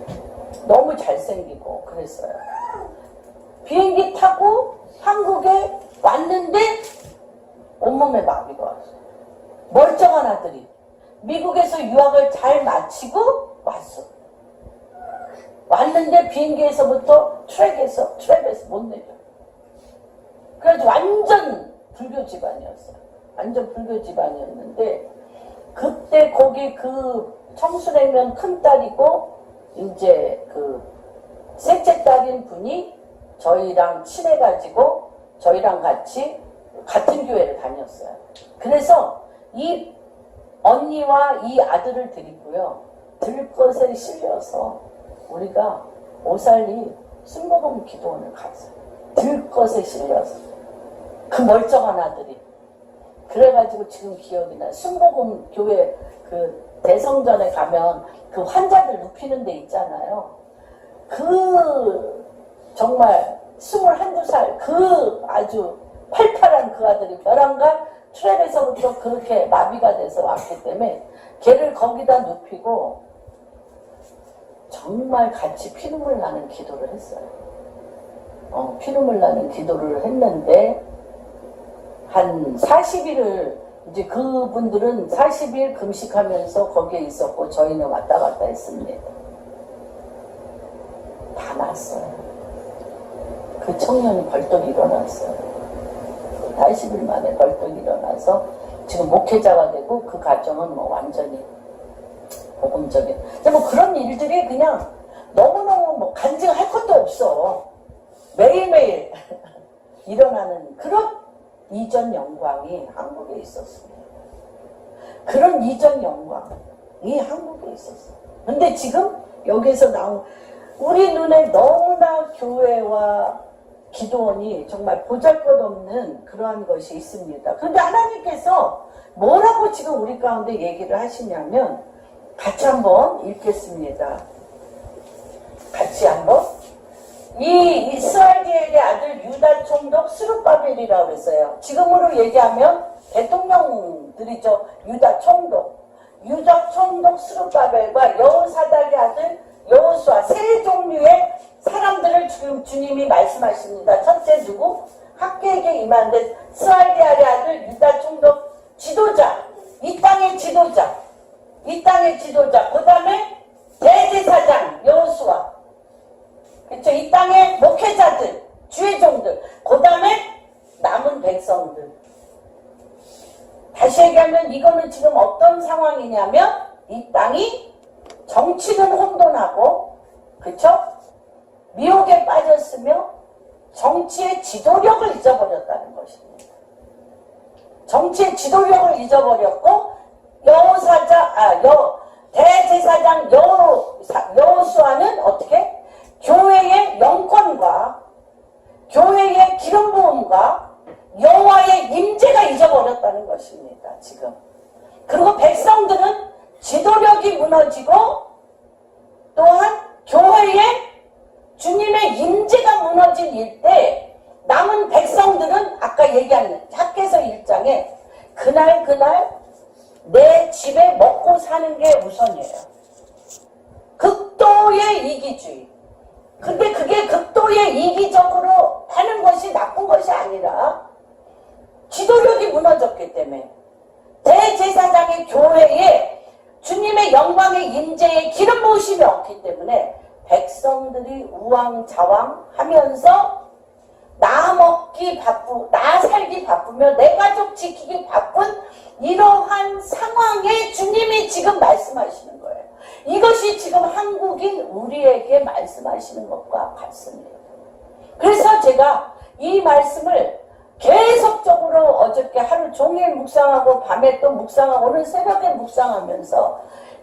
너무 잘생기고 그랬어요. 비행기 타고 한국에 왔는데 온몸에 마비가 왔어요. 멀쩡한 아들이 미국에서 유학을 잘 마치고 왔어. 왔는데 비행기에서부터 트랩에서 못 내려. 그래서 완전 불교 집안이었어요. 완전 불교 집안이었는데 그때 거기 그 청순냉면 큰딸이고 이제 그 셋째 딸인 분이 저희랑 친해가지고 저희랑 같이 같은 교회를 다녔어요. 그래서 이 언니와 이 아들을 데리고요. 들것에 실려서 우리가 오살리 순복음 기도원을 갔어요. 들것에 실려서. 그 멀쩡한 아들이. 그래가지고 지금 기억이 나요. 순복음 교회 그 대성전에 가면 그 환자들 눕히는 데 있잖아요. 그 정말 21살 그 아주 팔팔한 그 아들이 벼랑간 트랩에서부터 그렇게 마비가 돼서 왔기 때문에 걔를 거기다 눕히고 정말 같이 피눈물 나는 기도를 했어요. 피눈물 나는 기도를 했는데 한 40일을 이제 그분들은 40일 금식하면서 거기에 있었고 저희는 왔다 갔다 했습니다. 다 났어요. 그 청년이 벌떡 일어났어요. 80일 만에 벌떡 일어나서 지금 목회자가 되고 그 가정은 뭐 완전히 복음적인. 근데 뭐 그런 일들이 그냥 너무너무 뭐 간증할 것도 없어. 매일매일 일어나는 그런 이전 영광이 한국에 있었습니다. 그런 이전 영광이 한국에 있었어. 근데 지금 여기서 나온 우리 눈에 너무나 교회와 기도원이 정말 보잘것없는 그러한 것이 있습니다. 그런데 하나님께서 뭐라고 지금 우리 가운데 얘기를 하시냐면 같이 한번 읽겠습니다. 같이 한번. 이 이스라엘의 아들 유다 총독 스룹바벨이라고 했어요. 지금으로 얘기하면 대통령들이죠. 유다 총독 스룹바벨과 여호사닥의 아들 여호수아 세 종류의 사람들을 지금 주님이 말씀하십니다. 첫째 누구? 학계에게 임하는데 스알디알의 아들 유다 총독 지도자, 이 땅의 지도자, 그 다음에 대제사장 여호수아, 그렇죠? 이 땅의 목회자들, 주의 종들, 그 다음에 남은 백성들. 다시 얘기하면 이거는 지금 어떤 상황이냐면 이 땅이 정치는 혼돈하고, 그렇죠? 미혹에 빠졌으며 정치의 지도력을 잊어버렸다는 것입니다. 정치의 지도력을 잊어버렸고 대제사장 여호수아는 어떻게? 교회의 영권과 교회의 기름 부음과 여호와의 임재가 잊어버렸다는 것입니다. 지금. 그리고 백성들은 지도력이 무너지고 또한 교회의 주님의 임재가 무너진 일때 남은 백성들은 아까 얘기한 학개서 1장에 그날 내 집에 먹고 사는 게 우선이에요. 극도의 이기주의. 근데 그게 극도의 이기적으로 하는 것이 나쁜 것이 아니라 지도력이 무너졌기 때문에 대제사장의 교회에 주님의 영광의 임재에 기름 부으심이 없기 때문에 백성들이 우왕좌왕하면서 나 살기 바쁘며 내 가족 지키기 바쁜 이러한 상황에 주님이 지금 말씀하시는 거예요. 이것이 지금 한국인 우리에게 말씀하시는 것과 같습니다. 그래서 제가 이 말씀을 계속적으로 어저께 하루 종일 묵상하고 밤에 또 묵상하고 오늘 새벽에 묵상하면서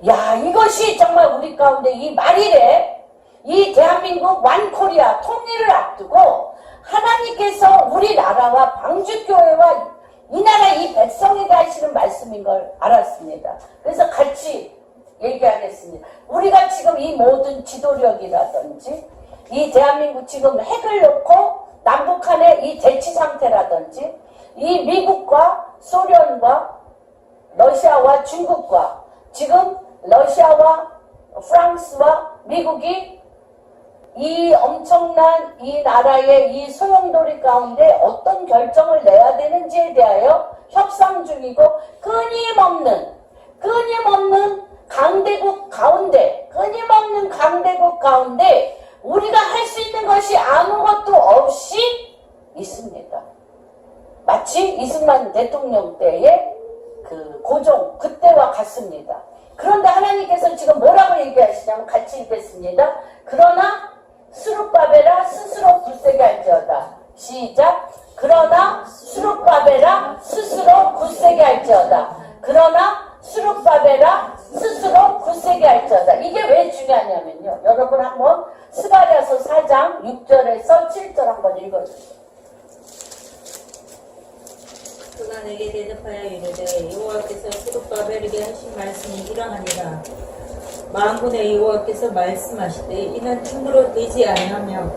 야, 이것이 정말 우리 가운데 이 말일에 이 대한민국 완코리아 통일을 앞두고 하나님께서 우리나라와 방주교회와 이 나라 이 백성에게 하시는 말씀인 걸 알았습니다. 그래서 같이 얘기하겠습니다. 우리가 지금 이 모든 지도력이라든지 이 대한민국 지금 핵을 놓고 남북한의 이 대치 상태라든지 이 미국과 소련과 러시아와 중국과 지금 러시아와 프랑스와 미국이 이 엄청난 이 나라의 이 소용돌이 가운데 어떤 결정을 내야 되는지에 대하여 협상 중이고 끊임없는 강대국 가운데 우리가 할 수 있는 것이 아무것도 없이 있습니다. 마치 이승만 대통령 때의 그 고종 그때와 같습니다. 그런데 하나님께서 지금 뭐라고 얘기하시냐면 같이 읽겠습니다. 그러나 스룹바벨아 스스로 굳세게 할지어다. 시작. 그러나 스룹바벨아 스스로 굳세게 할지어다. 그러나 스룹바벨아 스스로 굳세게 할지어다. 이게 왜 중요하냐면요. 여러분 한번 스가랴서 4장 6절에서 7절 한번 읽어주세요. 그가 내게 대답하여 이르되 여호와께서 스룹바벨에게 하신 말씀이 이러하니라. 만군의 여호와께서 말씀하시되 이는 힘으로 되지 아니하며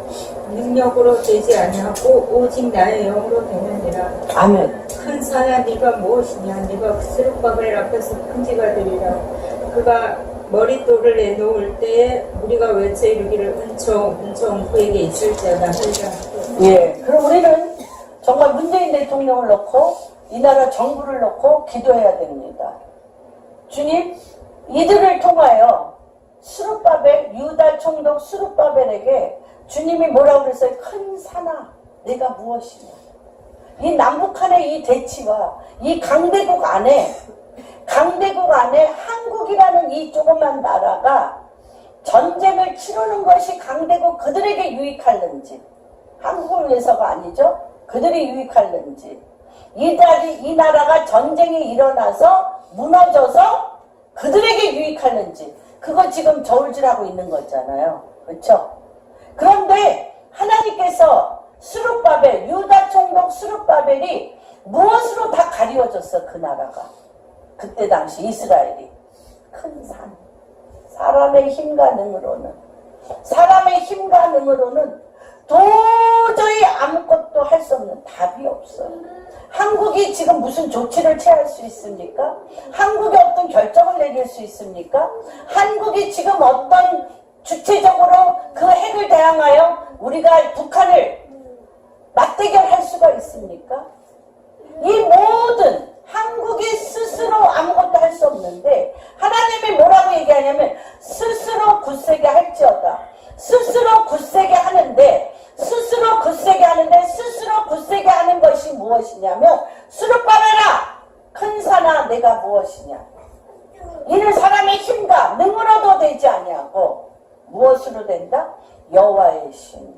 능력으로 되지 아니하고 오직 나의 영으로 되느니라. 아멘. 큰 산아 네가 무엇이냐. 네가 스룹바벨 앞에서 큰지가 되리라. 그가 머릿돌을 내놓을 때에 우리가 외쳐 이르기를 은총 그에게 있을지어다 하리라. 예. 그럼 우리는 정말 문재인 대통령을 놓고 이 나라 정부를 놓고 기도해야 됩니다. 주님, 이들을 통하여 유다 총독 스룹바벨에게 주님이 뭐라고 그랬어요? 큰 산아, 내가 무엇이냐? 이 남북한의 이 대치와 이 강대국 안에 한국이라는 이 조그만 나라가 전쟁을 치르는 것이 강대국 그들에게 유익할는지, 한국을 위해서가 아니죠. 그들이 유익할는지, 이 나라가 전쟁이 일어나서 무너져서 그들에게 유익할는지, 그거 지금 저울질하고 있는 거잖아요. 그렇죠? 그런데 하나님께서 스룹바벨, 유다 총독 스룹바벨이 무엇으로 다 가리워졌어? 그 나라가. 그때 당시 이스라엘이. 큰 산. 사람의 힘과 능으로는 도저히 아무것도 할 수 없는, 답이 없어요. 한국이 지금 무슨 조치를 취할 수 있습니까? 한국이 어떤 결정을 내릴 수 있습니까? 한국이 지금 어떤 주체적으로 그 핵을 대항하여 우리가 북한을 맞대결할 수가 있습니까? 이 모든 한국이 스스로 아무것도 할 수 없는데 하나님이 뭐라고 얘기하냐면 스스로 굳세게 할지어다. 스스로 굳세게 하는데 스스로 굳세게 하는 것이 무엇이냐면 스룹바벨아 큰 산아 내가 무엇이냐. 이는 사람의 힘과 능으로도 되지 아니하고 무엇으로 된다? 여호와의 신.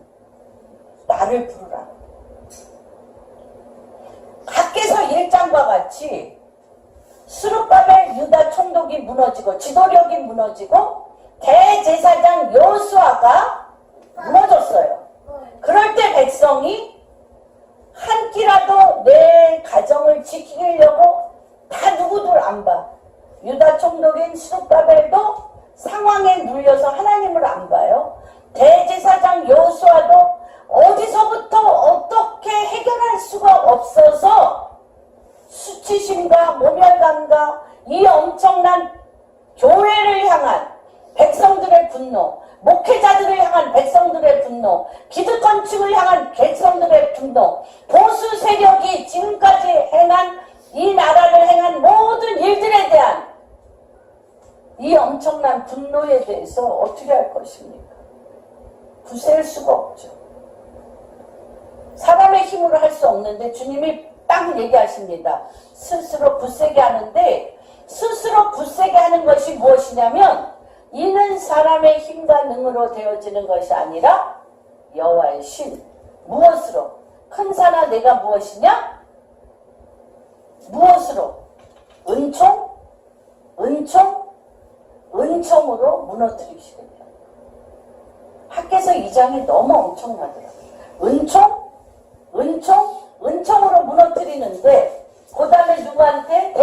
나를 부르라. 밖에서 1장과 같이 스룹바벨 유다 총독이 무너지고 지도력이 무너지고 대제사장 여호수아가 무너졌어요. 그럴 때 백성이 한 끼라도 내 가정을 지키려고 다 누구들 안 봐. 유다 총독인 스룹바벨도 상황에 눌려서 하나님을 안 봐요. 대제사장 여호수아도 어디서부터 어떻게 해결할 수가 없어서 수치심과 모멸감과 이 엄청난 교회를 향한 백성들의 분노, 목회자들을 향한 백성들의 분노, 기득권층을 향한 백성들의 분노, 보수 세력이 지금까지 행한 이 나라를 행한 모든 일들에 대한 이 엄청난 분노에 대해서 어떻게 할 것입니까? 굳셀 수가 없죠. 사람의 힘으로 할 수 없는데 주님이 딱 얘기하십니다. 스스로 굳세게 하는데 스스로 굳세게 하는 것이 무엇이냐면 이는 사람의 힘과 능으로 되어지는 것이 아니라 여호와의 신. 무엇으로? 큰 산아 내가 무엇이냐? 무엇으로? 은총으로 무너뜨리시겠다. 학개서 2장이 너무 엄청나더라고요. 은총으로 무너뜨리는데 그 다음에 누구한테?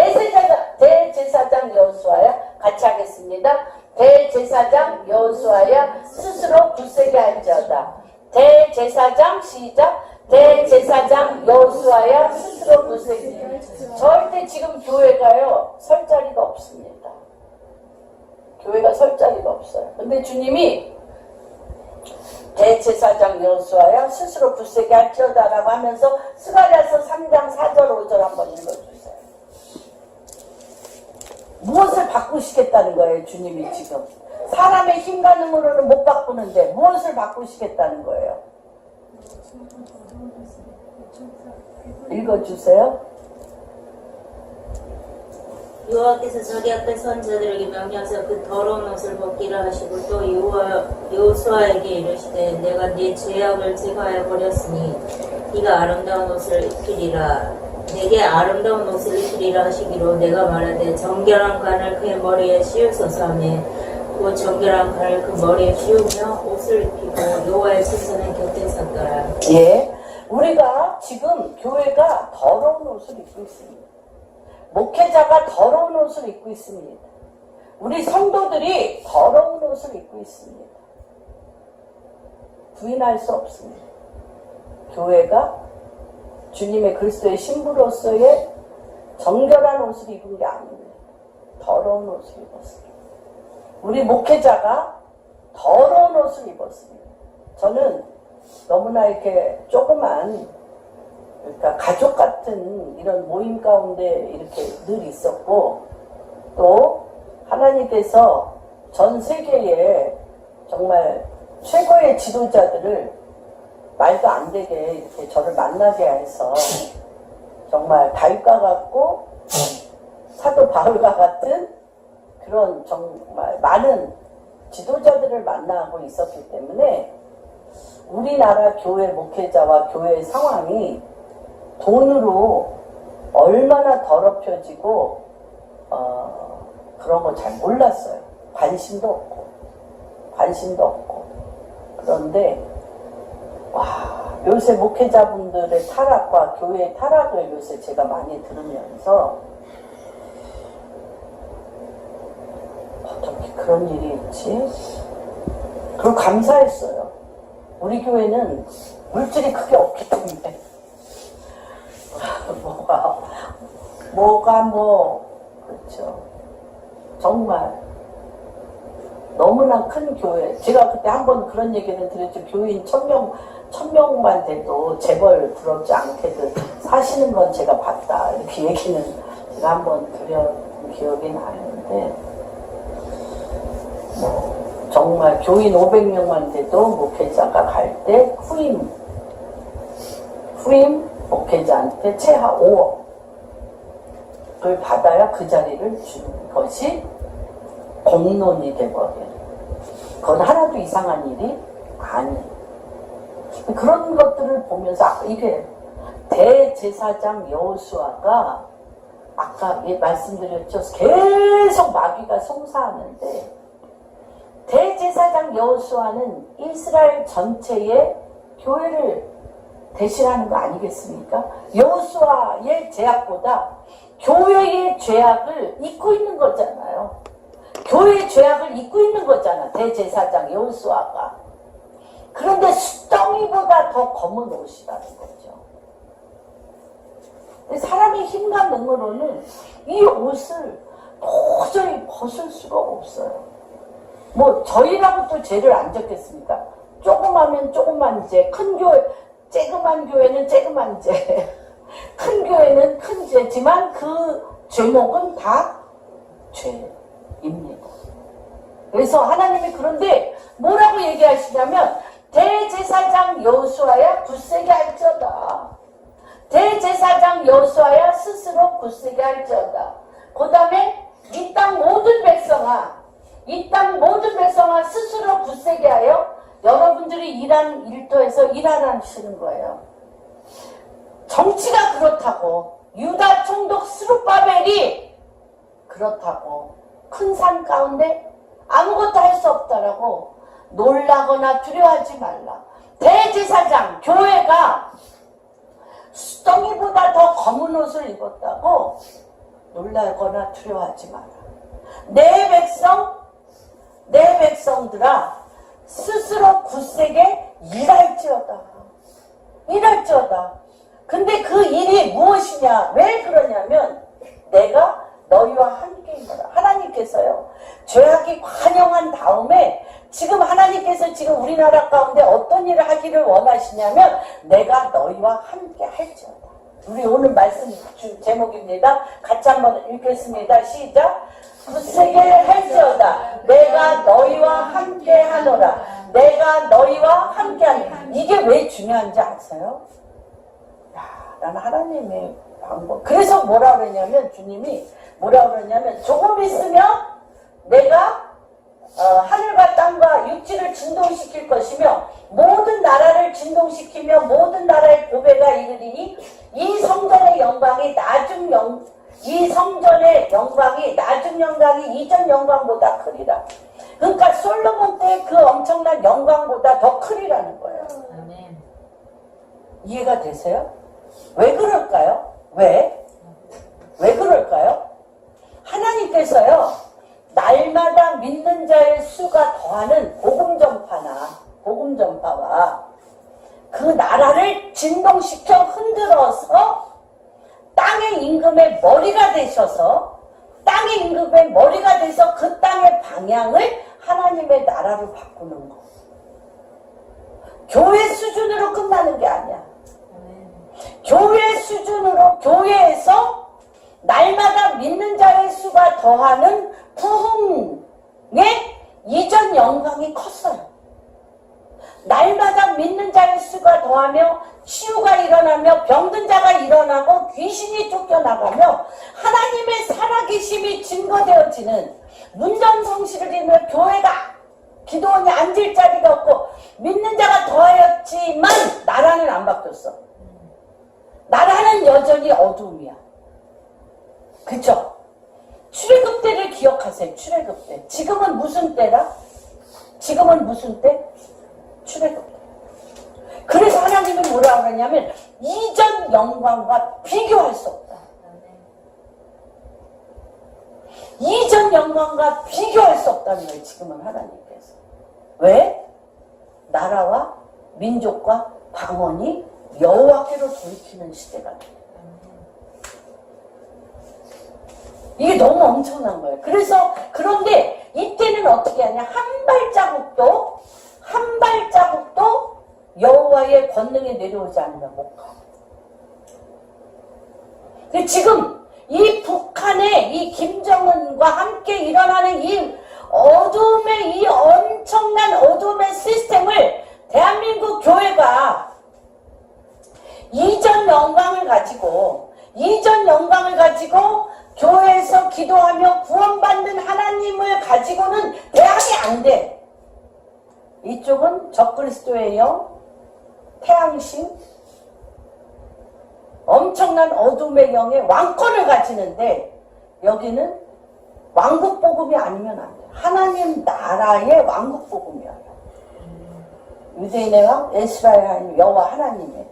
대제사장 여호수아야. 같이 하겠습니다. 대제사장 여호수아야 스스로 굳세게 할지어다. 대제사장 시작. 대제사장 여호수아야 스스로 굳세게. 절대 지금 교회가요 설 자리가 없습니다. 교회가 설 자리가 없어요. 근데 주님이 대제사장 여호수아야 스스로 굳세게 할지어다라고 하면서 스가랴서 3장 4절 5절 한번 읽어주세요. 무엇을 바꾸시겠다는 거예요 주님이 지금. 사람의 힘과 능으로는 못 바꾸는데 무엇을 바꾸시겠다는 거예요. 읽어주세요. 여호와께서 자기 앞에 선자들에게 명령하사 그 더러운 옷을 벗기라 하시고 또 여호수아에게 이르시되 내가 네 죄악을 제거하여 버렸으니 네가 아름다운 옷을 입히리라. 내게 아름다운 옷을 입히리라 하시기로 내가 말하되 정결한 관을 그의 머리에 씌우소서 하며 그 정결한 관을 그 머리에 씌우며 옷을 입히고 여호와의 천사는 곁에 섰더라. 예, 우리가 지금 교회가 더러운 옷을 입고 있습니다. 목회자가 더러운 옷을 입고 있습니다. 우리 성도들이 더러운 옷을 입고 있습니다. 부인할 수 없습니다. 교회가 주님의 그리스도의 신부로서의 정결한 옷을 입은 게 아닙니다. 더러운 옷을 입었습니다. 우리 목회자가 더러운 옷을 입었습니다. 저는 너무나 이렇게 조그만 그러니까 가족 같은 이런 모임 가운데 이렇게 늘 있었고 또 하나님께서 전 세계에 정말 최고의 지도자들을 말도 안 되게 이렇게 저를 만나게 해서 정말 다윗과 같고 사도 바울과 같은 그런 정말 많은 지도자들을 만나고 있었기 때문에 우리나라 교회 목회자와 교회 상황이 돈으로 얼마나 더럽혀지고 그런 거 잘 몰랐어요. 관심도 없고. 그런데 요새 목회자분들의 타락과 교회의 타락을 요새 제가 많이 들으면서 어떻게 그런 일이 있지? 그리고 감사했어요. 우리 교회는 물질이 크게 없기 때문에 그렇죠. 정말 너무나 큰 교회. 제가 그때 한번 그런 얘기는 드렸죠. 교인 1000명만 돼도 재벌 부럽지 않게도 사시는 건 제가 봤다. 이렇게 얘기는 제가 한번 드렸던 기억이 나는데, 정말 교인 500명만 돼도 목회자가 갈 때 후임 목회자한테 최하 5억을 받아야 그 자리를 주는 것이 공론이 돼버려요. 그건 하나도 이상한 일이 아니에요. 그런 것들을 보면서 이게 대제사장 여호수아가 아까 말씀드렸죠. 계속 마귀가 송사하는데 대제사장 여호수아는 이스라엘 전체의 교회를 대신하는 거 아니겠습니까? 여호수아의 죄악보다 교회의 죄악을 잊고 있는 거잖아요. 교회의 죄악을 잊고 있는 거잖아. 대제사장 여호수아가. 그런데 숫덩이보다 더 검은 옷이라는 거죠. 사람의 힘과 능으로는 이 옷을 도저히 벗을 수가 없어요. 저희라고 또 죄를 안 졌겠습니까? 조그마면 조그만 죄, 큰 교회, 쬐그만 교회는 쬐그만 죄, 큰 교회는 큰 죄지만 그 죄목은 다 죄입니다. 그래서 하나님이 그런데 뭐라고 얘기하시냐면 대제사장 여호수아야 굳세게 할지어다. 대제사장 여호수아야 스스로 굳세게 할지어다. 그 다음에 이 땅 모든 백성아 스스로 굳세게 하여 여러분들이 일하는 일터에서 일하라시는 거예요. 정치가 그렇다고, 유다 총독 스룹바벨이 그렇다고, 큰 산 가운데 아무것도 할 수 없다라고 놀라거나 두려워하지 말라. 대제사장 교회가 수덩이보다 더 검은 옷을 입었다고 놀라거나 두려워하지 마라. 내 백성들아 스스로 굳세게 일할지어다. 근데 그 일이 무엇이냐? 왜 그러냐면 내가 너희와 함께 있노라. 하나님께서요, 죄악이 관영한 다음에 지금 하나님께서 지금 우리나라 가운데 어떤 일을 하기를 원하시냐면 내가 너희와 함께 할지어다. 우리 오늘 말씀 제목입니다. 같이 한번 읽겠습니다. 시작. 굳세게 할지어다. 내가 너희와 함께 하노라. 내가 너희와 함께 하노라. 이게 왜 중요한지 아세요? 나는 하나님의 방법. 그래서 뭐라 그러냐면 주님이 뭐라 그러냐면 조금 있으면 내가 하늘과 땅과 육지를 진동시킬 것이며 모든 나라를 진동시키며 모든 나라의 고배가 이르리니 이 성전의 영광이 나중 영광이 이전 영광보다 크리라. 그러니까 솔로몬 때 그 엄청난 영광보다 더 크리라는 거예요. 아멘. 이해가 되세요? 왜 그럴까요? 왜 그럴까요? 하나님께서요, 날마다 믿는 자의 수가 더하는 복음 전파와 그 나라를 진동시켜 흔들어서 땅의 임금의 머리가 되셔서 그 땅의 방향을 하나님의 나라로 바꾸는 거. 교회 수준으로 끝나는 게 아니야. 교회 수준으로, 교회에서 날마다 믿는 자의 수가 더하는 부흥의 이전 영광이 컸어요. 날마다 믿는 자의 수가 더하며 치유가 일어나며 병든 자가 일어나고 귀신이 쫓겨나가며 하나님의 살아계심이 증거되어지는 문전성시를 이루며 교회가 기도원이 앉을 자리가 없고 믿는 자가 더하였지만 나라는 안 바뀌었어. 나라는 여전히 어두움이야. 그쵸? 출애굽 때를 기억하세요. 출애굽 때. 지금은 무슨 때라? 지금은 무슨 때? 출애굽 때. 그래서 하나님이 뭐라 그러냐면 이전 영광과 비교할 수 없다. 이전 영광과 비교할 수 없다는 거예요. 지금은 하나님께서. 왜? 나라와 민족과 방언이 여호와께로 돌이키는 시대가 돼요. 이게 너무 엄청난 거예요. 그래서 그런데 이때는 어떻게 하냐? 한 발자국도 여호와의 권능에 내려오지 않으면 못 가. 근데 지금 이 북한의 이 김정은과 함께 일어나는 이 어둠의 이 엄청난 어둠의 시스템을 대한민국 교회가 이전 영광을 가지고 교회에서 기도하며 구원받는 하나님을 가지고는 대항이 안 돼. 이쪽은 적그리스도의 영, 태양신, 엄청난 어둠의 영의 왕권을 가지는데 여기는 왕국복음이 아니면 안 돼. 하나님 나라의 왕국복음이야. 유대인의 왕, 이스라엘 하나님, 여호와 하나님의.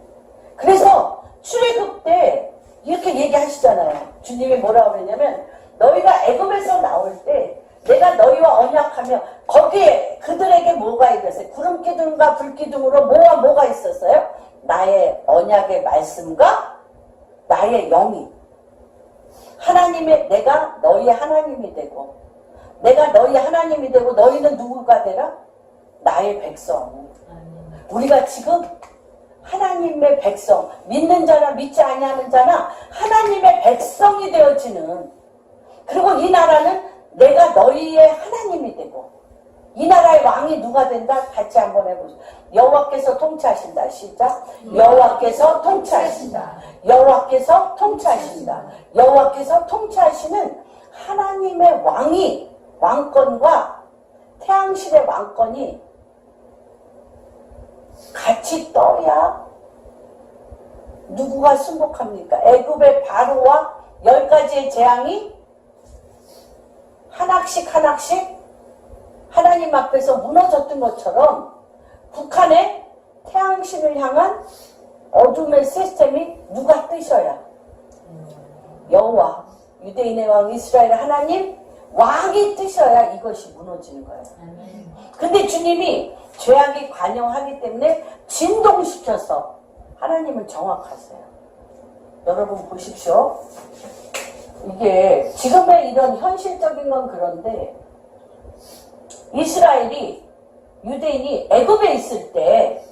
그래서 출애굽 때 이렇게 얘기하시잖아요. 주님이 뭐라고 그랬냐면 너희가 애굽에서 나올 때 내가 너희와 언약하며 거기에 그들에게 뭐가 있었어요? 구름기둥과 불기둥으로 뭐가 있었어요? 나의 언약의 말씀과 나의 영이 하나님의 내가 너희의 하나님이 되고 내가 너희의 하나님이 되고 너희는 누구가 되라? 나의 백성. 우리가 지금 하나님의 백성, 믿는 자나 믿지 아니하는 자나 하나님의 백성이 되어지는, 그리고 이 나라는 내가 너희의 하나님이 되고 이 나라의 왕이 누가 된다? 같이 한번 해보세요. 여호와께서 통치하신다. 시작. 여호와께서 통치하신다. 여호와께서 통치하신다. 여호와께서 통치하시는 하나님의 왕권과 태양신의 왕권이 같이 떠야 누구가 승복합니까? 애굽의 바로와 10가지의 재앙이 하나씩 하나님 앞에서 무너졌던 것처럼 북한의 태양신을 향한 어둠의 시스템이 누가 뜨셔야? 여호와, 유대인의 왕, 이스라엘 하나님 왕이 뜨셔야 이것이 무너지는 거예요. 근데 주님이 죄악이 관영하기 때문에 진동시켜서 하나님은 정확하세요. 여러분 보십시오. 이게 지금의 이런 현실적인 건 그런데 이스라엘이 유대인이 애굽에 있을 때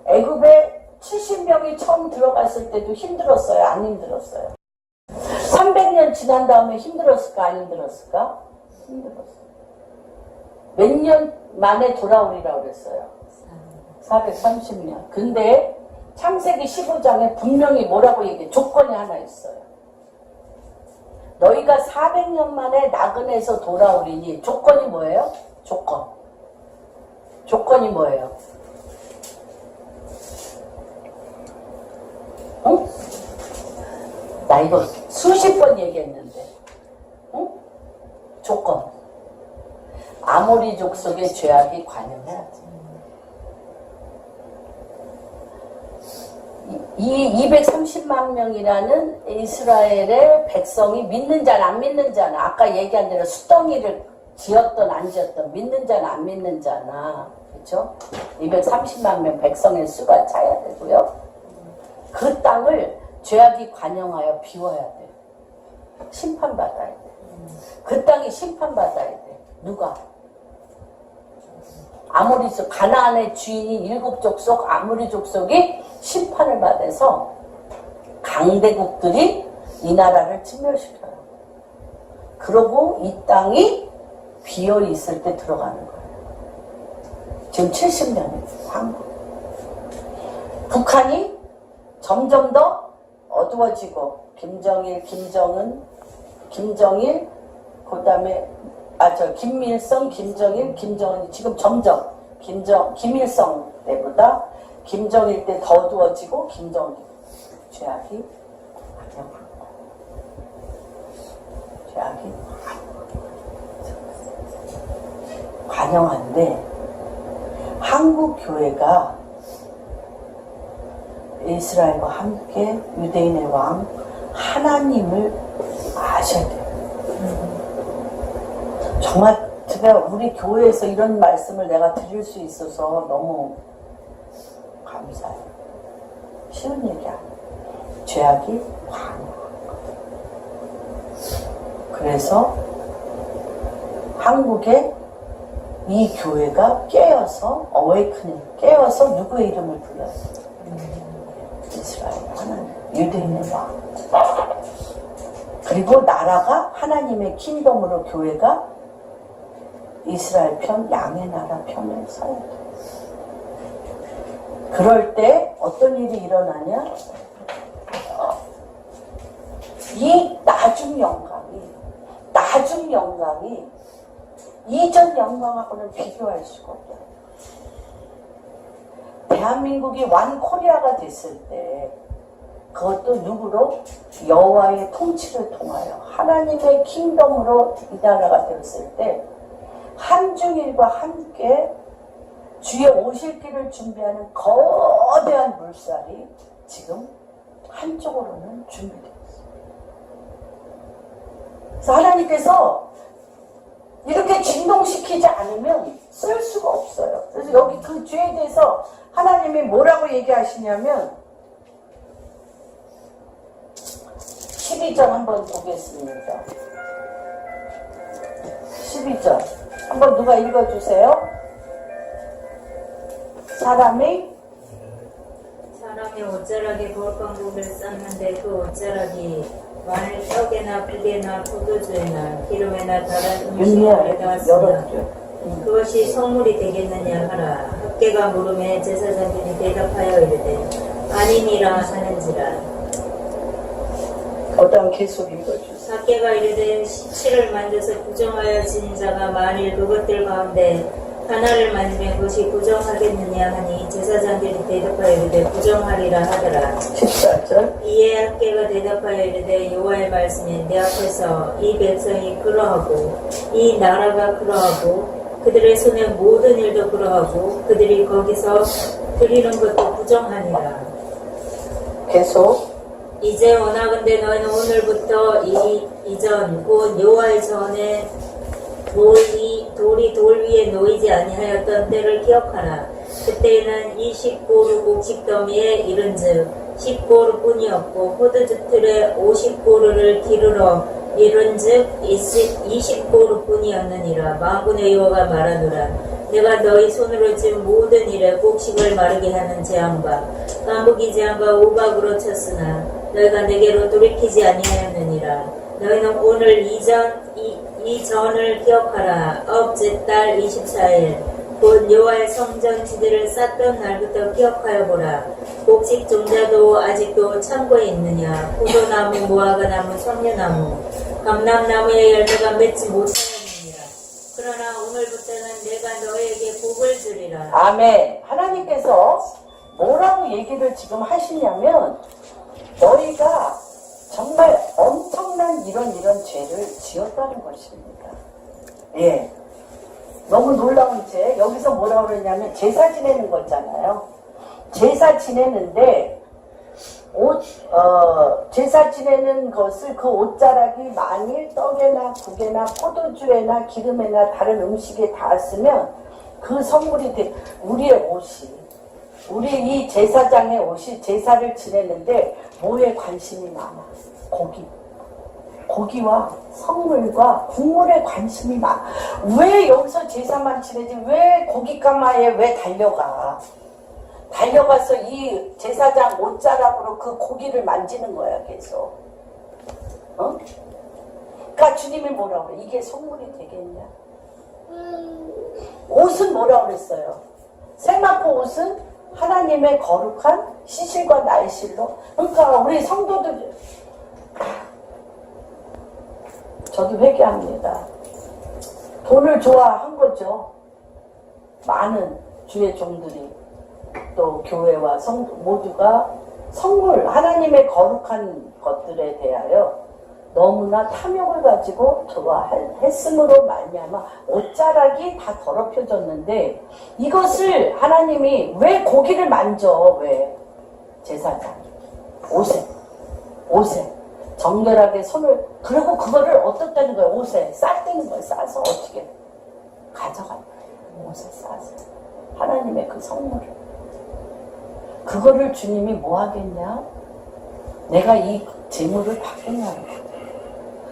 애굽에 70명이 처음 들어갔을 때도 힘들었어요? 안 힘들었어요? 300년 지난 다음에 힘들었을까? 안 힘들었을까? 힘들었어요. 몇 년 만에 돌아오리라고 그랬어요? 430년. 근데 창세기 15장에 분명히 뭐라고 얘기해? 조건이 하나 있어요. 너희가 400년 만에 나그네에서 돌아오리니 조건이 뭐예요? 조건이 뭐예요? 응? 나 이거 수십 번 얘기했는데, 응? 조건. 아모리 족속의 죄악이 관영해야지. 이 230만 명이라는 이스라엘의 백성이 믿는 자나 안 믿는 자나, 아까 얘기한 대로 수덩이를 지었던 안 지었던, 믿는 자나 안 믿는 자나, 그렇죠? 230만 명 백성의 수가 차야 되고요. 그 땅을 죄악이 관영하여 비워야 돼. 심판받아야 돼. 그 땅이 심판받아야 돼. 누가? 아모리 족, 가나안의 주인인 7족속 아모리 족속이 심판을 받아서 강대국들이 이 나라를 침멸시켜요. 그러고 이 땅이 비어 있을 때 들어가는 거예요. 지금 70년이에요. 한국. 북한이 점점 더 어두워지고 김정일, 그 다음에 김일성, 김정일, 김정은이 지금 점점 김일성 때보다 김정일 때 더 어두워지고 김정일 죄악이 관영한데 한국 교회가 이스라엘과 함께 유대인의 왕 하나님을 아셔야 돼요. 정말 제가 우리 교회에서 이런 말씀을 내가 드릴 수 있어서 너무 감사해요. 쉬운 얘기 아니에요. 죄악이 관영하거든요. 그래서 한국에 이 교회가 깨어서 깨어서 누구의 이름을 불러요? 이스라엘 하나님, 유대인의 왕. 그리고 나라가 하나님의 킹덤으로 교회가 이스라엘 편, 양의 나라 편에 서야 돼. 그럴 때 어떤 일이 일어나냐? 이 나중 영광이 이전 영광하고는 비교할 수가 없다. 대한민국이 완 코리아가 됐을 때 그것도 누구로? 여호와의 통치를 통하여 하나님의 킹덤으로 이 나라가 되었을 때 한중일과 함께 주의 오실 길을 준비하는 거대한 물살이 지금 한쪽으로는 준비되어 있어요. 그래서 하나님께서 이렇게 진동시키지 않으면 쓸 수가 없어요. 그래서 여기 그 죄에 대해서 하나님이 뭐라고 얘기하시냐면 12절 한번 보겠습니다. 12절 한번 누가 읽어주세요. 사람이 옷자락에 벌방국을 쌓는데 그 옷자락이 마늘 떡에나 불에나 포도주에나 기름에나 다른 음식에 닿았으나 그것이 성물이 되겠느냐 하라. 학계가 물음에 제사장들이 대답하여 이르되 아니니라 하는지라. 어떤 계속 읽어주세요. 학계가 이르되 시체를 만져서 부정하여 지닌 자가 만일 그것들 가운데 하나를 만지면 그것이 부정하겠느냐 하니 제사장들이 대답하여 이르되 부정하리라 하더라. 14절 이에 학계가 대답하여 이르되 여호와의 말씀이 내 앞에서 이 백성이 그러하고 이 나라가 그러하고 그들의 손의 모든 일도 그러하고 그들이 거기서 드리는 것도 부정하니라. 계속 이제 원하건대 너희는 오늘부터 이전 곧 여호와의 전에 돌이 돌 위에 놓이지 아니하였던 때를 기억하라. 그때에는 20고루 곡식더미에 이른즉 10고루뿐이었고 포도주 틀에 50고루를 기르러 이른즉 20고루뿐이었느니라. 만군의 여호와가 말하노라. 내가 너희 손으로 지은 모든 일에 곡식을 마르게 하는 재앙과 깐부기 재앙과 우박으로 쳤으나 너희가 내게로 돌이키지 아니하였느니라. 너희는 오늘 이전을 기억하라. 업째 달 24일 곧 여호와의 성전 지대를 쌓던 날부터 기억하여 보라. 곡식 종자도 아직도 창고에 있느냐. 포도나무, 무화과나무, 석류나무, 감람나무의 열매가 맺지 못하였느니라. 그러나 오늘부터는 내가 너에게 복을 주리라. 아멘. 하나님께서 뭐라고 얘기를 지금 하시냐면 너희가 정말 엄청난 이런 죄를 지었다는 것입니다. 예. 너무 놀라운 죄. 여기서 뭐라고 그러냐면 제사 지내는 거잖아요. 제사 지내는데 제사 지내는 것을 그 옷자락이 만일 떡에나 국에나 포도주에나 기름에나 다른 음식에 닿았으면 그 선물이 우리의 옷이 우리 이 제사장의 옷이 제사를 지내는데 뭐에 관심이 많아? 고기와 성물과 국물에 관심이 많아. 왜 여기서 제사만 지내지? 왜 고깃가마에 왜 달려가서 이 제사장 옷자락으로 그 고기를 만지는 거야 계속. 그러니까 주님이 뭐라고 그래? 이게 성물이 되겠냐? 옷은 뭐라고 그랬어요? 세마포 옷은 하나님의 거룩한 시실과 날실로. 그러니까 우리 성도들 저도 회개합니다. 돈을 좋아한 거죠. 많은 주의 종들이 또 교회와 성도 모두가 성물, 하나님의 거룩한 것들에 대하여 너무나 탐욕을 가지고 좋아했으므로 말미암아 옷자락이 다 더럽혀졌는데, 이것을 하나님이 왜 고기를 만져? 왜? 제사장 옷에 정결하게 손을, 그리고 그거를 어떻다는 거예요? 옷에 쌌다는 거예요. 싸서 어떻게 가져간 거예요? 옷에 싸서 하나님의 그 성물을, 그거를 주님이 뭐 하겠냐? 내가 이 재물을 받겠냐는 거예요.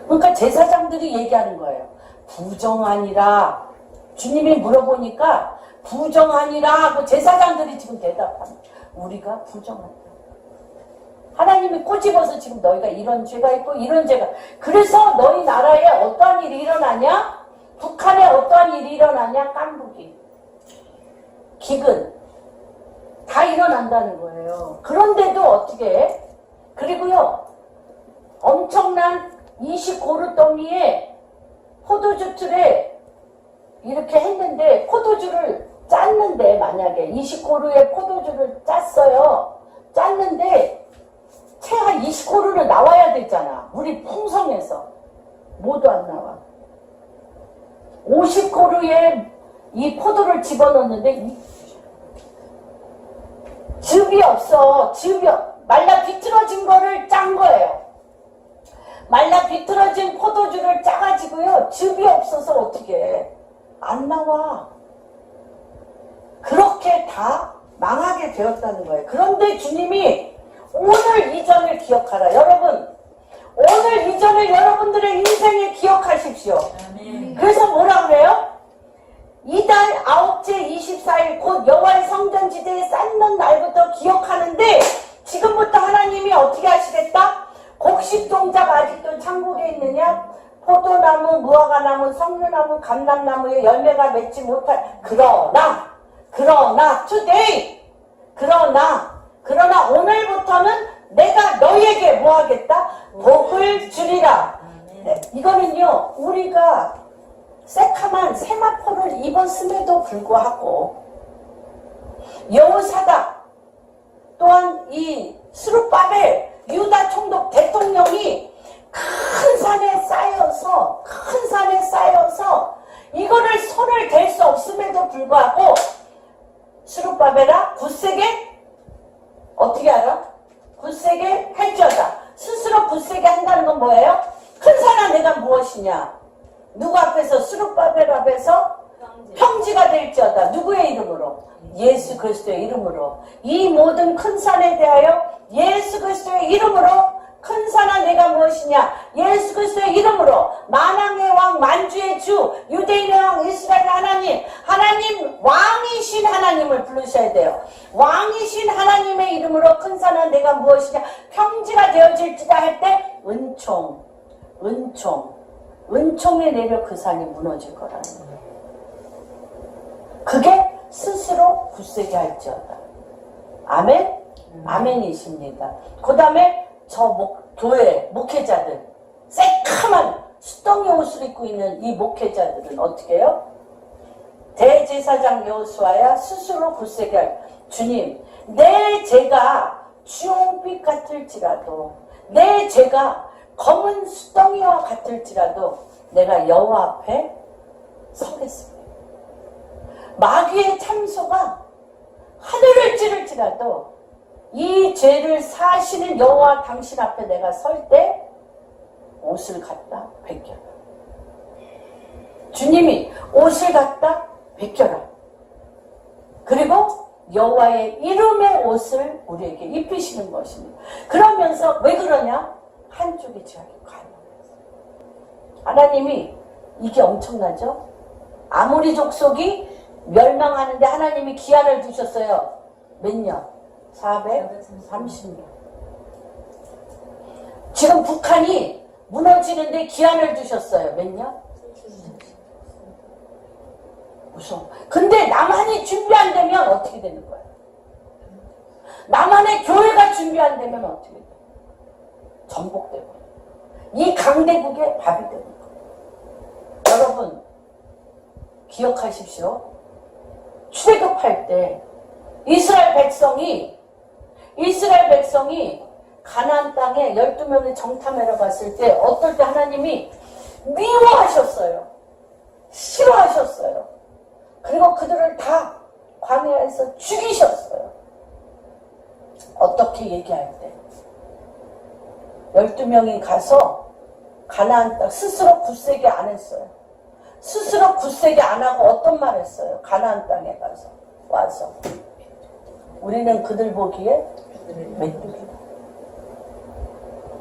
그러니까 제사장들이 얘기하는 거예요. 부정하니라. 주님이 물어보니까 부정하니라 하고 제사장들이 지금 대답합니다. 우리가 부정한다. 하나님이 꼬집어서 지금 너희가 이런 죄가 있고 이런 죄가, 그래서 너희 나라에 어떠한 일이 일어나냐? 북한에 어떠한 일이 일어나냐? 깐부기, 기근 다 일어난다는 거예요. 그런데도 어떻게 해? 그리고요, 엄청난 20고루 더미에 포도주 틀에 이렇게 했는데, 포도주를 짰는데, 만약에 20고루의 포도주를 짰는데 채가 20고루는 나와야 되잖아. 물이 풍성해서. 모두 안 나와. 50고루의 이 포도를 집어넣는데 즙이 없어. 말라 비틀어진 거를 짠 거예요. 말라 비틀어진 포도주를 짜가지고요, 즙이 없어서 어떻게 해? 안 나와. 그렇게 다 망하게 되었다는 거예요. 그런데 주님이 오늘 이전을 기억하라. 여러분, 오늘 이전을 여러분들의 인생에 기억하십시오. 그래서 뭐라 그래요? 이달 9째 24일 곧 여호와의 성전지대에 쌓는 날부터 기억하는데, 지금부터 하나님이 어떻게 하시겠다? 곡식동자가 아직도 천국에 있느냐? 포도나무, 무화과나무, 석류나무, 감람나무에 열매가 맺지 못할, 그러나 today, 그러나 오늘부터는 내가 너희에게 뭐 하겠다? 복을 주리라. 네, 이거는요, 우리가 새카만 세마포를 입었음에도 불구하고 여호사닥 또한 이 스룹바벨 유다 총독 대통령이 큰 산에 쌓여서 이거를 손을 댈 수 없음에도 불구하고, 스룹바벨아 굳세게 어떻게 알아? 굳세게 할지어다. 스스로 굳세게 한다는 건 뭐예요? 큰 산아 내가 무엇이냐? 누구 앞에서? 스룹바벨 앞에서 평지가 될지어다. 누구의 이름으로? 예수 그리스도의 이름으로. 이 모든 큰 산에 대하여 예수 그리스도의 이름으로, 큰 산아 내가 무엇이냐? 예수 그리스도의 이름으로 만왕의 왕 만주의 주 유대인의 왕 이스라엘 하나님 왕이신 하나님을 부르셔야 돼요. 왕이신 하나님의 이름으로 큰 산아 내가 무엇이냐? 평지가 되어질지다 할 때 은총에 내려 그 산이 무너질 거라는 거예요. 그게 스스로 굳세게 할지어다. 아멘? 아멘이십니다. 그 다음에 교회 목회자들, 새카만 수덩이 옷을 입고 있는 이 목회자들은 어떻게 해요? 대제사장 여호수아야 스스로 굳세게 할, 주님, 내 죄가 주홍빛 같을지라도, 내 죄가 검은 수덩이와 같을지라도 내가 여호와 앞에 서겠습니다. 마귀의 참소가 하늘을 찌를지라도 이 죄를 사시는 여호와 당신 앞에 내가 설 때 옷을 갖다 벗겨라. 주님이 옷을 갖다 벗겨라. 그리고 여호와의 이름의 옷을 우리에게 입히시는 것입니다. 그러면서 왜 그러냐? 한쪽이 죄악이 가능해서. 하나님이, 이게 엄청나죠? 아모리 족속이 멸망하는데 하나님이 기한을 두셨어요. 몇 년? 430년. 지금 북한이 무너지는데 기한을 두셨어요. 몇 년? 무서워. 근데 남한이 준비 안 되면 어떻게 되는 거예요? 남한의 교회가 준비 안 되면 어떻게 돼요? 전복되고 이 강대국의 밥이 되는 거예요. 여러분, 기억하십시오. 출애굽할 때 이스라엘 백성이 가나안 땅에 12명이 정탐하러 갔을 때 어떨 때 하나님이 미워하셨어요. 싫어하셨어요. 그리고 그들을 다 광야에서 죽이셨어요. 어떻게 얘기할 때 12명이 가서 가나안 땅 스스로 굳세게 안 했어요. 스스로 굳세게 안 하고 어떤 말 했어요? 가나안 땅에 가서 와서 우리는 그들 보기에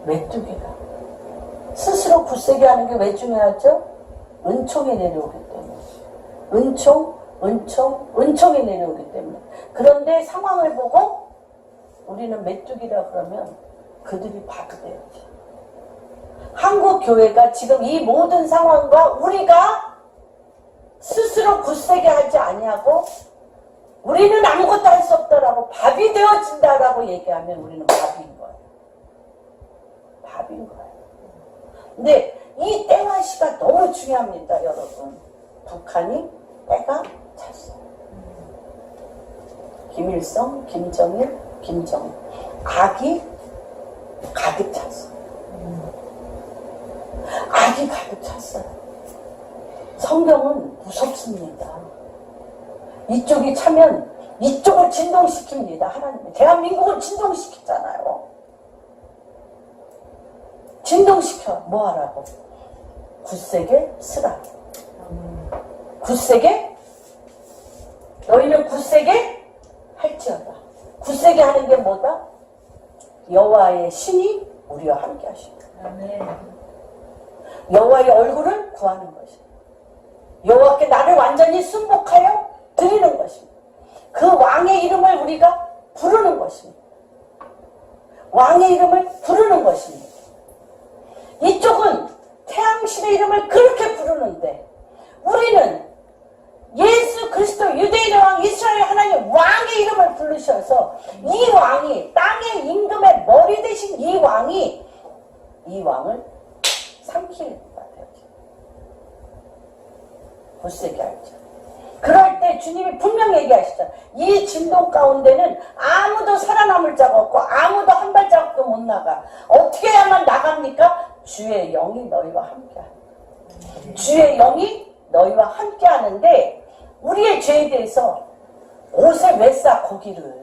메뚜기다. 스스로 굳세게 하는 게 왜 중요하죠? 은총이 내려오기 때문에. 은총이 내려오기 때문에. 그런데 상황을 보고 우리는 메뚜기라 그러면 그들이 밥이 되었죠. 한국 교회가 지금 이 모든 상황과 우리가 스스로 굳세게 하지 아니하고 우리는 아무것도 할 수 없다라고 밥이 되어진다라고 얘기하면 우리는 밥인 거예요. 밥인 거예요. 근데 이 때와 시가 너무 중요합니다, 여러분. 북한이 때가 찼어요. 김일성, 김정일, 김정은. 악이 가득 찼어요. 악이 가득 찼어요. 성경은 무섭습니다. 이쪽이 차면 이쪽을 진동시킵니다. 하나님이. 대한민국을 진동시키잖아요. 진동시켜. 뭐 하라고? 굳세게 쓰라. 굳세게? 너희는 굳세게 할지어다. 굳세게 하는 게 뭐다? 여호와의 신이 우리와 함께 하십니다. 여호와의 얼굴을 구하는 것입니다. 여호와께 나를 완전히 순복하여 드리는 것입니다. 그 왕의 이름을 우리가 부르는 것입니다. 왕의 이름을 부르는 것입니다. 이쪽은 태양신의 이름을 그렇게 부르는데 우리는 예수 그리스도 유대인의 왕 이스라엘 하나님 왕의 이름을 부르셔서 이 왕이 땅의 임금의 머리 대신 이 왕을 삼키는 것 같아요. 굳세게 할지. 그럴 때 주님이 분명히 얘기하시죠. 이 진동 가운데는 아무도 살아남을 자가 없고 아무도 한 발자국도 못 나가. 어떻게 해야만 나갑니까? 주의 영이 너희와 함께하는. 주의 영이 너희와 함께하는데 우리의 죄에 대해서 옷에 왜 싸? 고기를.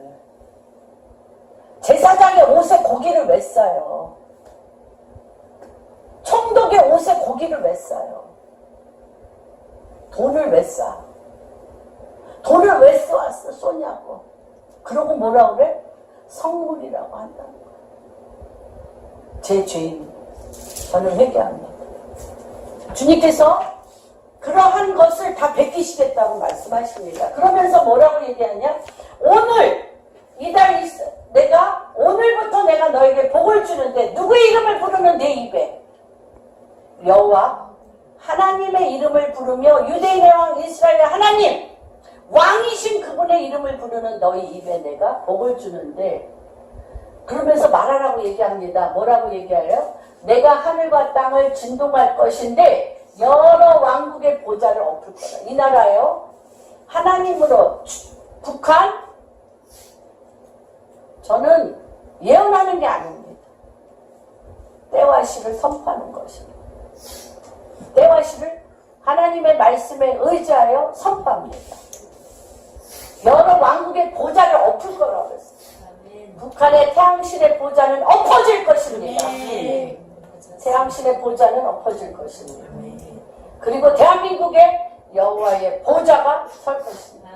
제사장의 옷에 고기를 왜 싸요? 총독의 옷에 고기를 왜 싸요? 돈을 왜 싸? 돈을 왜 쏘냐고. 그러고 뭐라 그래? 성물이라고 한다는 거야. 제 죄인. 저는 회개합니다. 주님께서 그러한 것을 다 베끼시겠다고 말씀하십니다. 그러면서 뭐라고 얘기하냐? 오늘 이달 오늘부터 내가 너에게 복을 주는데 누구의 이름을 부르는 내 입에 여호와 하나님의 이름을 부르며 유대인의 왕 이스라엘의 하나님 왕이신 그분의 이름을 부르는 너희 입에 내가 복을 주는데 그러면서 말하라고 얘기합니다. 뭐라고 얘기해요? 내가 하늘과 땅을 진동할 것인데 여러 왕국의 보좌를 엎을 거다. 이 나라요. 하나님으로 북한 저는 예언하는 게 아닙니다. 때와 시를 선포하는 것입니다. 때와 시를 하나님의 말씀에 의지하여 선포합니다. 여러 왕국의 보좌를 엎을 거라고 했어요. 북한의 태양신의 보좌는 엎어질 것입니다. 태양신의 보좌는 엎어질 것입니다. 그리고 대한민국에 여호와의 보좌가 설 것입니다.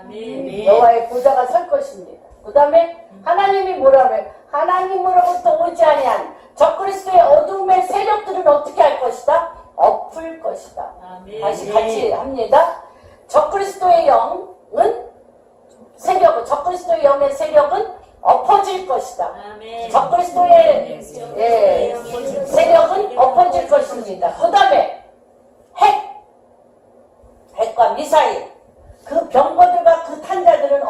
여호와의 보좌가 설 것입니다. 그 다음에 하나님이 뭐라고 해요? 하나님으로부터 오지 아니한 적그리스도의 어둠의 세력들은 어떻게 할 것이다? 엎을 것이다. 다시 같이 합니다. 적그리스도의 영의 세력은 엎어질 것이다. 적그리스도의 세력은 엎어질 것입니다. 그 다음에 핵과 미사일 그 병거들과 그 탄자들은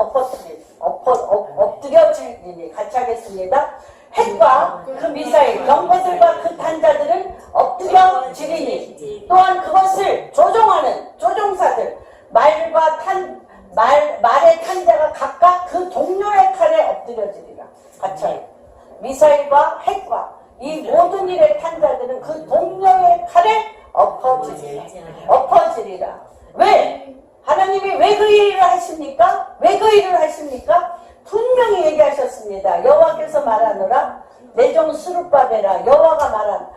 엎드려지니 같이 하겠습니다. 핵과 그 미사일 병거들과 그 탄자들은 엎드려지리니 또한 그것을 조종하는 조종사들 말의 탄자가 각각 그 동료의 칼에 엎드려지리라. 같이 미사일과 핵과 이 모든 일의 탄자들은 그 동료의 칼에 엎어지리라. 왜? 하나님이 왜 그 일을 하십니까? 왜 그 일을 하십니까? 분명히 얘기하셨습니다. 여호와께서 말하노라 내 종 스룹바벨아 여호와가 말한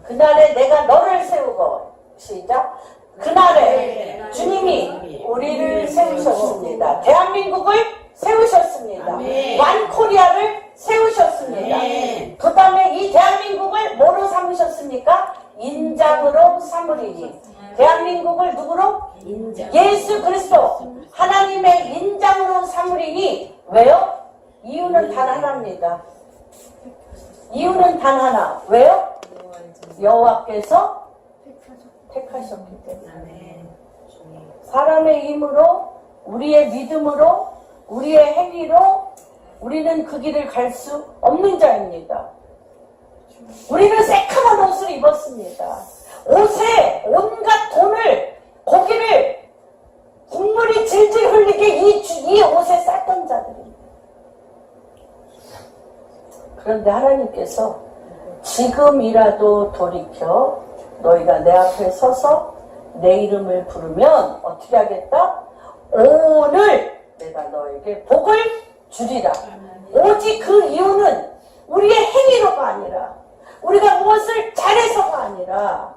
그날에 내가 너를 세우고 시작 그날에 주님이 우리를 세우셨습니다. 대한민국을 세우셨습니다. 완코리아를 세우셨습니다. 그 다음에 이 대한민국을 뭐로 삼으셨습니까? 인장으로 삼으리니 대한민국을 누구로? 인장. 예수 그리스도 하나님의 인장으로 삼으리니 왜요? 이유는 단 하나입니다. 이유는 단 하나. 왜요? 여호와께서 택하셨기 때문에 사람의 힘으로 우리의 믿음으로 우리의 행위로 우리는 그 길을 갈 수 없는 자입니다. 우리는 새카만 옷을 입었습니다. 옷에 온갖 돈을 고기를 국물이 질질 흘리게 이 옷에 쌌던 자들입니다. 그런데 하나님께서 지금이라도 돌이켜 너희가 내 앞에 서서 내 이름을 부르면 어떻게 하겠다? 오늘 내가 너에게 복을 주리라. 오직 그 이유는 우리의 행위로가 아니라 우리가 무엇을 잘해서가 아니라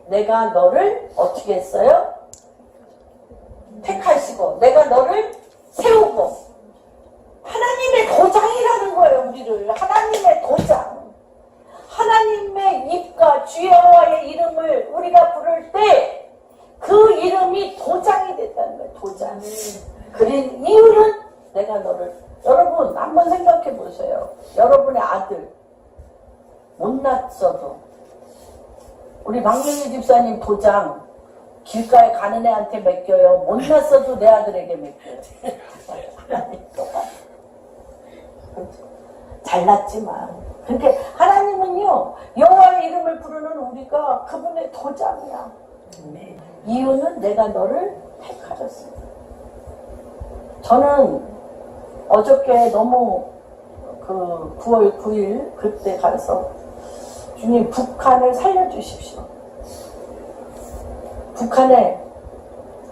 내가 너를 어떻게 했어요? 택하시고 내가 너를 세우고 하나님의 도장이라는 거예요. 우리를 하나님의 도장 하나님의 입과 주 여호와의 이름을 우리가 부를 때 그 이름이 도장이 됐다는 거예요. 도장. 그린 이유는 내가 너를 여러분 한번 생각해 보세요. 여러분의 아들 못났어도 우리 박명희 집사님 도장 길가에 가는 애한테 맡겨요. 못났어도 내 아들에게 맡겨요. 잘났지만 그렇게 하나님은요 여호와의 이름을 부르는 우리가 그분의 도장이야. 이유는 내가 너를 택하셨습니다. 저는 어저께 너무 그 9월 9일 그때 가서 주님 북한을 살려주십시오. 북한에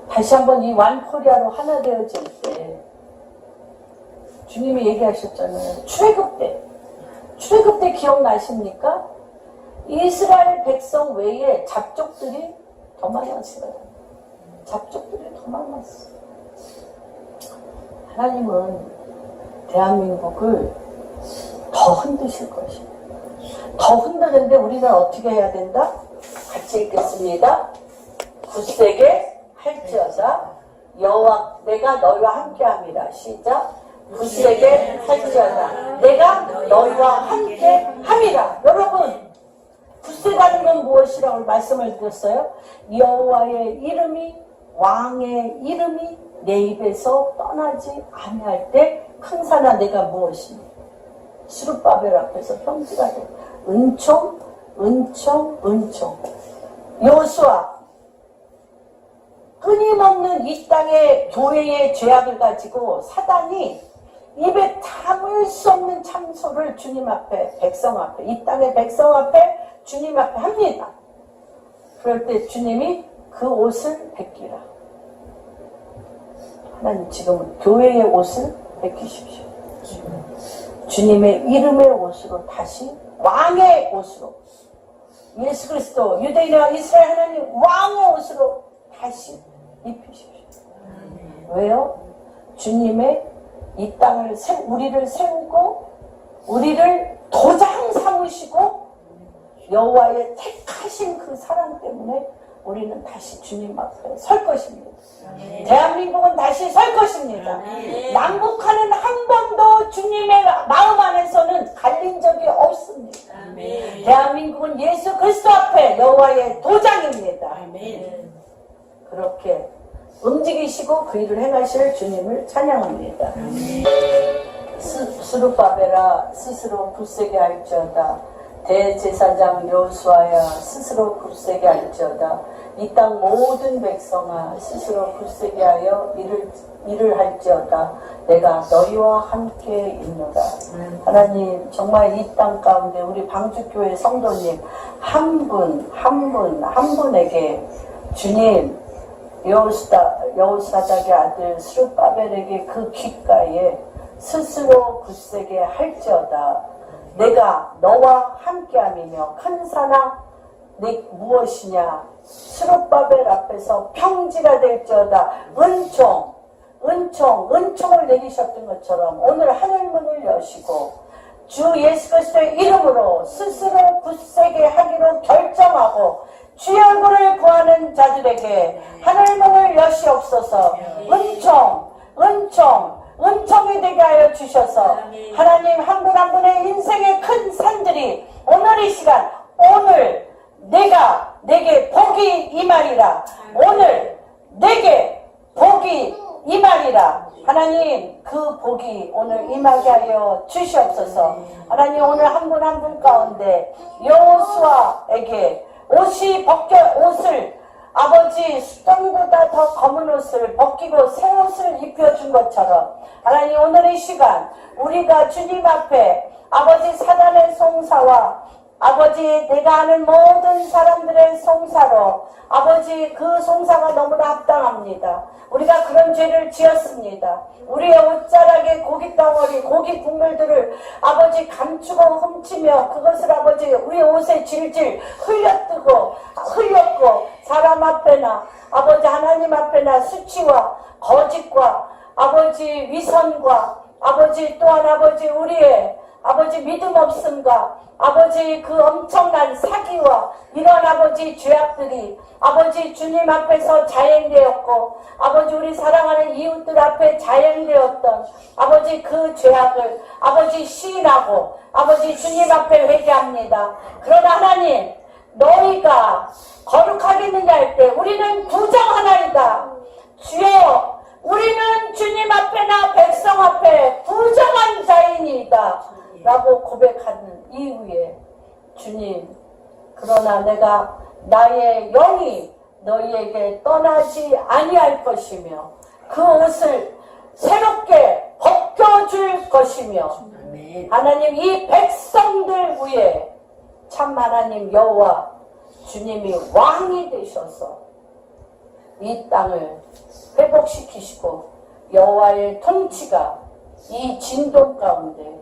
다시 한번 이 완코리아로 하나 되어질 때 주님이 얘기하셨잖아요. 출애굽 때 기억나십니까? 이스라엘 백성 외에 잡족들이 더 많았어요. 잡족들이 더 많았어요. 하나님은 대한민국을 더 흔드실 것입니다. 더 흔드는데 우리는 어떻게 해야 된다? 같이 읽겠습니다. 굳세게 할지어다 여호와 내가 너희와 함께함이라. 시작. 굳세게 할지어다 내가 너희와 함께함이라. 여러분 굳세다는 건 무엇이라고 말씀을 드렸어요? 여호와의 이름이 왕의 이름이 내 입에서 떠나지 아니할 때 큰사나 내가 무엇입니까? 스룹바벨 앞에서 평지가 돼. 은총. 여호수아 끊임없는 이 땅의 교회의 죄악을 가지고 사단이 입에 담을 수 없는 참소를 주님 앞에 백성 앞에 이 땅의 백성 앞에 주님 앞에 합니다. 그럴 때 주님이 그 옷을 벗기라. 하나님 지금 교회의 옷을 벗기십시오. 주님의 이름의 옷으로 다시 왕의 옷으로 예수 그리스도 유대인과 이스라엘 하나님 왕의 옷으로 다시 입히십시오. 왜요? 주님의 이 땅을 우리를 세우고 우리를 도장 삼으시고 여호와의 택하신 그 사랑 때문에 우리는 다시 주님 앞에 설 것입니다. 대한민국은 다시 설 것입니다. 남북한은 한 번도 주님의 마음 안에서는 갈린 적이 없습니다. 대한민국은 예수 그리스도 앞에 여호와의 도장입니다. 그렇게 움직이시고 그 일을 행하실 주님을 찬양합니다. 스룹바벨아 스스로 굳세게 할지어다 대제사장 여호수아야 스스로 굳세게 할지어다. 이 땅 모든 백성아 스스로 굳세게 하여 일을 할지어다. 내가 너희와 함께 있노라. 하나님, 정말 이 땅 가운데 우리 방주교회 성도님 한 분에게 주님, 여호사닥의 아들 스룹바벨에게 그 귓가에 스스로 굳세게 할지어다. 내가 너와 함께함이며 큰 산아 네 무엇이냐. 스룹바벨 앞에서 평지가 될지어다. 은총을 내리셨던 것처럼 오늘 하늘문을 여시고 주 예수 그리스도의 이름으로 스스로 굳세게 하기로 결정하고 주의 얼굴을 구하는 자들에게 하늘문을 여시옵소서. 은총이 되게 하여 주셔서 하나님 한 분 한 분의 인생의 큰 산들이 오늘 이 시간 오늘 내게 복이 임하리라. 오늘 내게 복이 임하리라. 하나님 그 복이 오늘 임하게 하여 주시옵소서. 하나님 오늘 한 분 한 분 가운데 여호수아에게 옷을 아버지 수정보다 더 검은 옷을 벗기고 새 옷을 입혀준 것처럼 하나님 오늘 이 시간 우리가 주님 앞에 아버지 사단의 송사와 아버지 내가 아는 모든 사람들의 송사로 아버지 그 송사가 너무나 합당합니다. 우리가 그런 죄를 지었습니다. 우리의 옷자락에 고기 덩어리 고기 국물들을 아버지 감추고 훔치며 그것을 아버지 우리 옷에 질질 흘렸고 사람 앞에나 아버지 하나님 앞에나 수치와 거짓과 아버지 위선과 아버지 또한 아버지 우리의 아버지 믿음 없음과 아버지 그 엄청난 사기와 이런 아버지 죄악들이 아버지 주님 앞에서 자행되었고 아버지 우리 사랑하는 이웃들 앞에 자행되었던 아버지 그 죄악을 아버지 시인하고 아버지 주님 앞에 회개합니다. 그러나 하나님 너희가 거룩하겠느냐 할 때 우리는 부정하나이다. 주여 우리는 주님 앞에나 백성 앞에 부정한 자이니이다 라고 고백하는 이후에 주님 그러나 내가 나의 영이 너희에게 떠나지 아니할 것이며 그 옷을 새롭게 벗겨줄 것이며 하나님 이 백성들 위에 참 하나님 여호와 주님이 왕이 되셔서 이 땅을 회복시키시고 여호와의 통치가 이 진동 가운데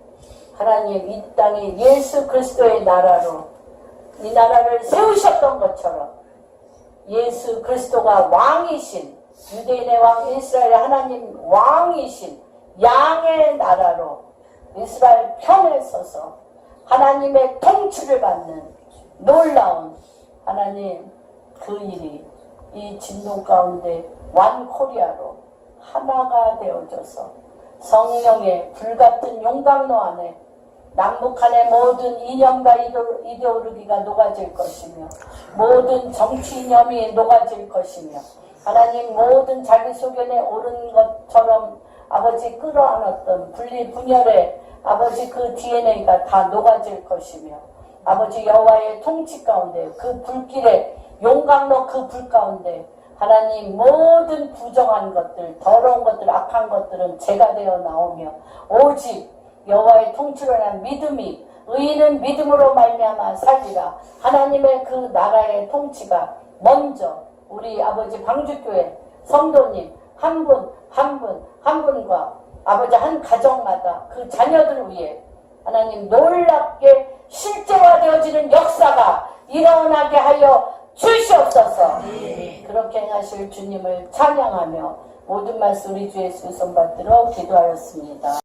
하나님 이 땅이 예수 그리스도의 나라로 이 나라를 세우셨던 것처럼 예수 그리스도가 왕이신 유대인의 왕 이스라엘 하나님 왕이신 양의 나라로 이스라엘 편에 서서 하나님의 통치를 받는 놀라운 하나님 그 일이 이 진동 가운데 완코리아로 하나가 되어져서 성령의 불같은 용광로 안에 남북한의 모든 이념과 이데올로기가 녹아질 것이며 모든 정치 이념이 녹아질 것이며 하나님 모든 자기 소견에 오른 것처럼 아버지 끌어안았던 분리분열의 아버지 그 DNA가 다 녹아질 것이며 아버지 여호와의 통치 가운데 그 불길의 용광로 그 불 가운데 하나님 모든 부정한 것들 더러운 것들 악한 것들은 죄가 되어 나오며 오직 여호와의 통치로 인한 믿음이 의인은 믿음으로 말미암아 살리라. 하나님의 그 나라의 통치가 먼저 우리 아버지 방주교회 성도님 한 분과 아버지 한 가정마다 그 자녀들 위해 하나님 놀랍게 실제화되어지는 역사가 일어나게 하여 주시옵소서. 그렇게 행하실 주님을 찬양하며 모든 말씀 우리 주 예수 손 받들어 기도하였습니다.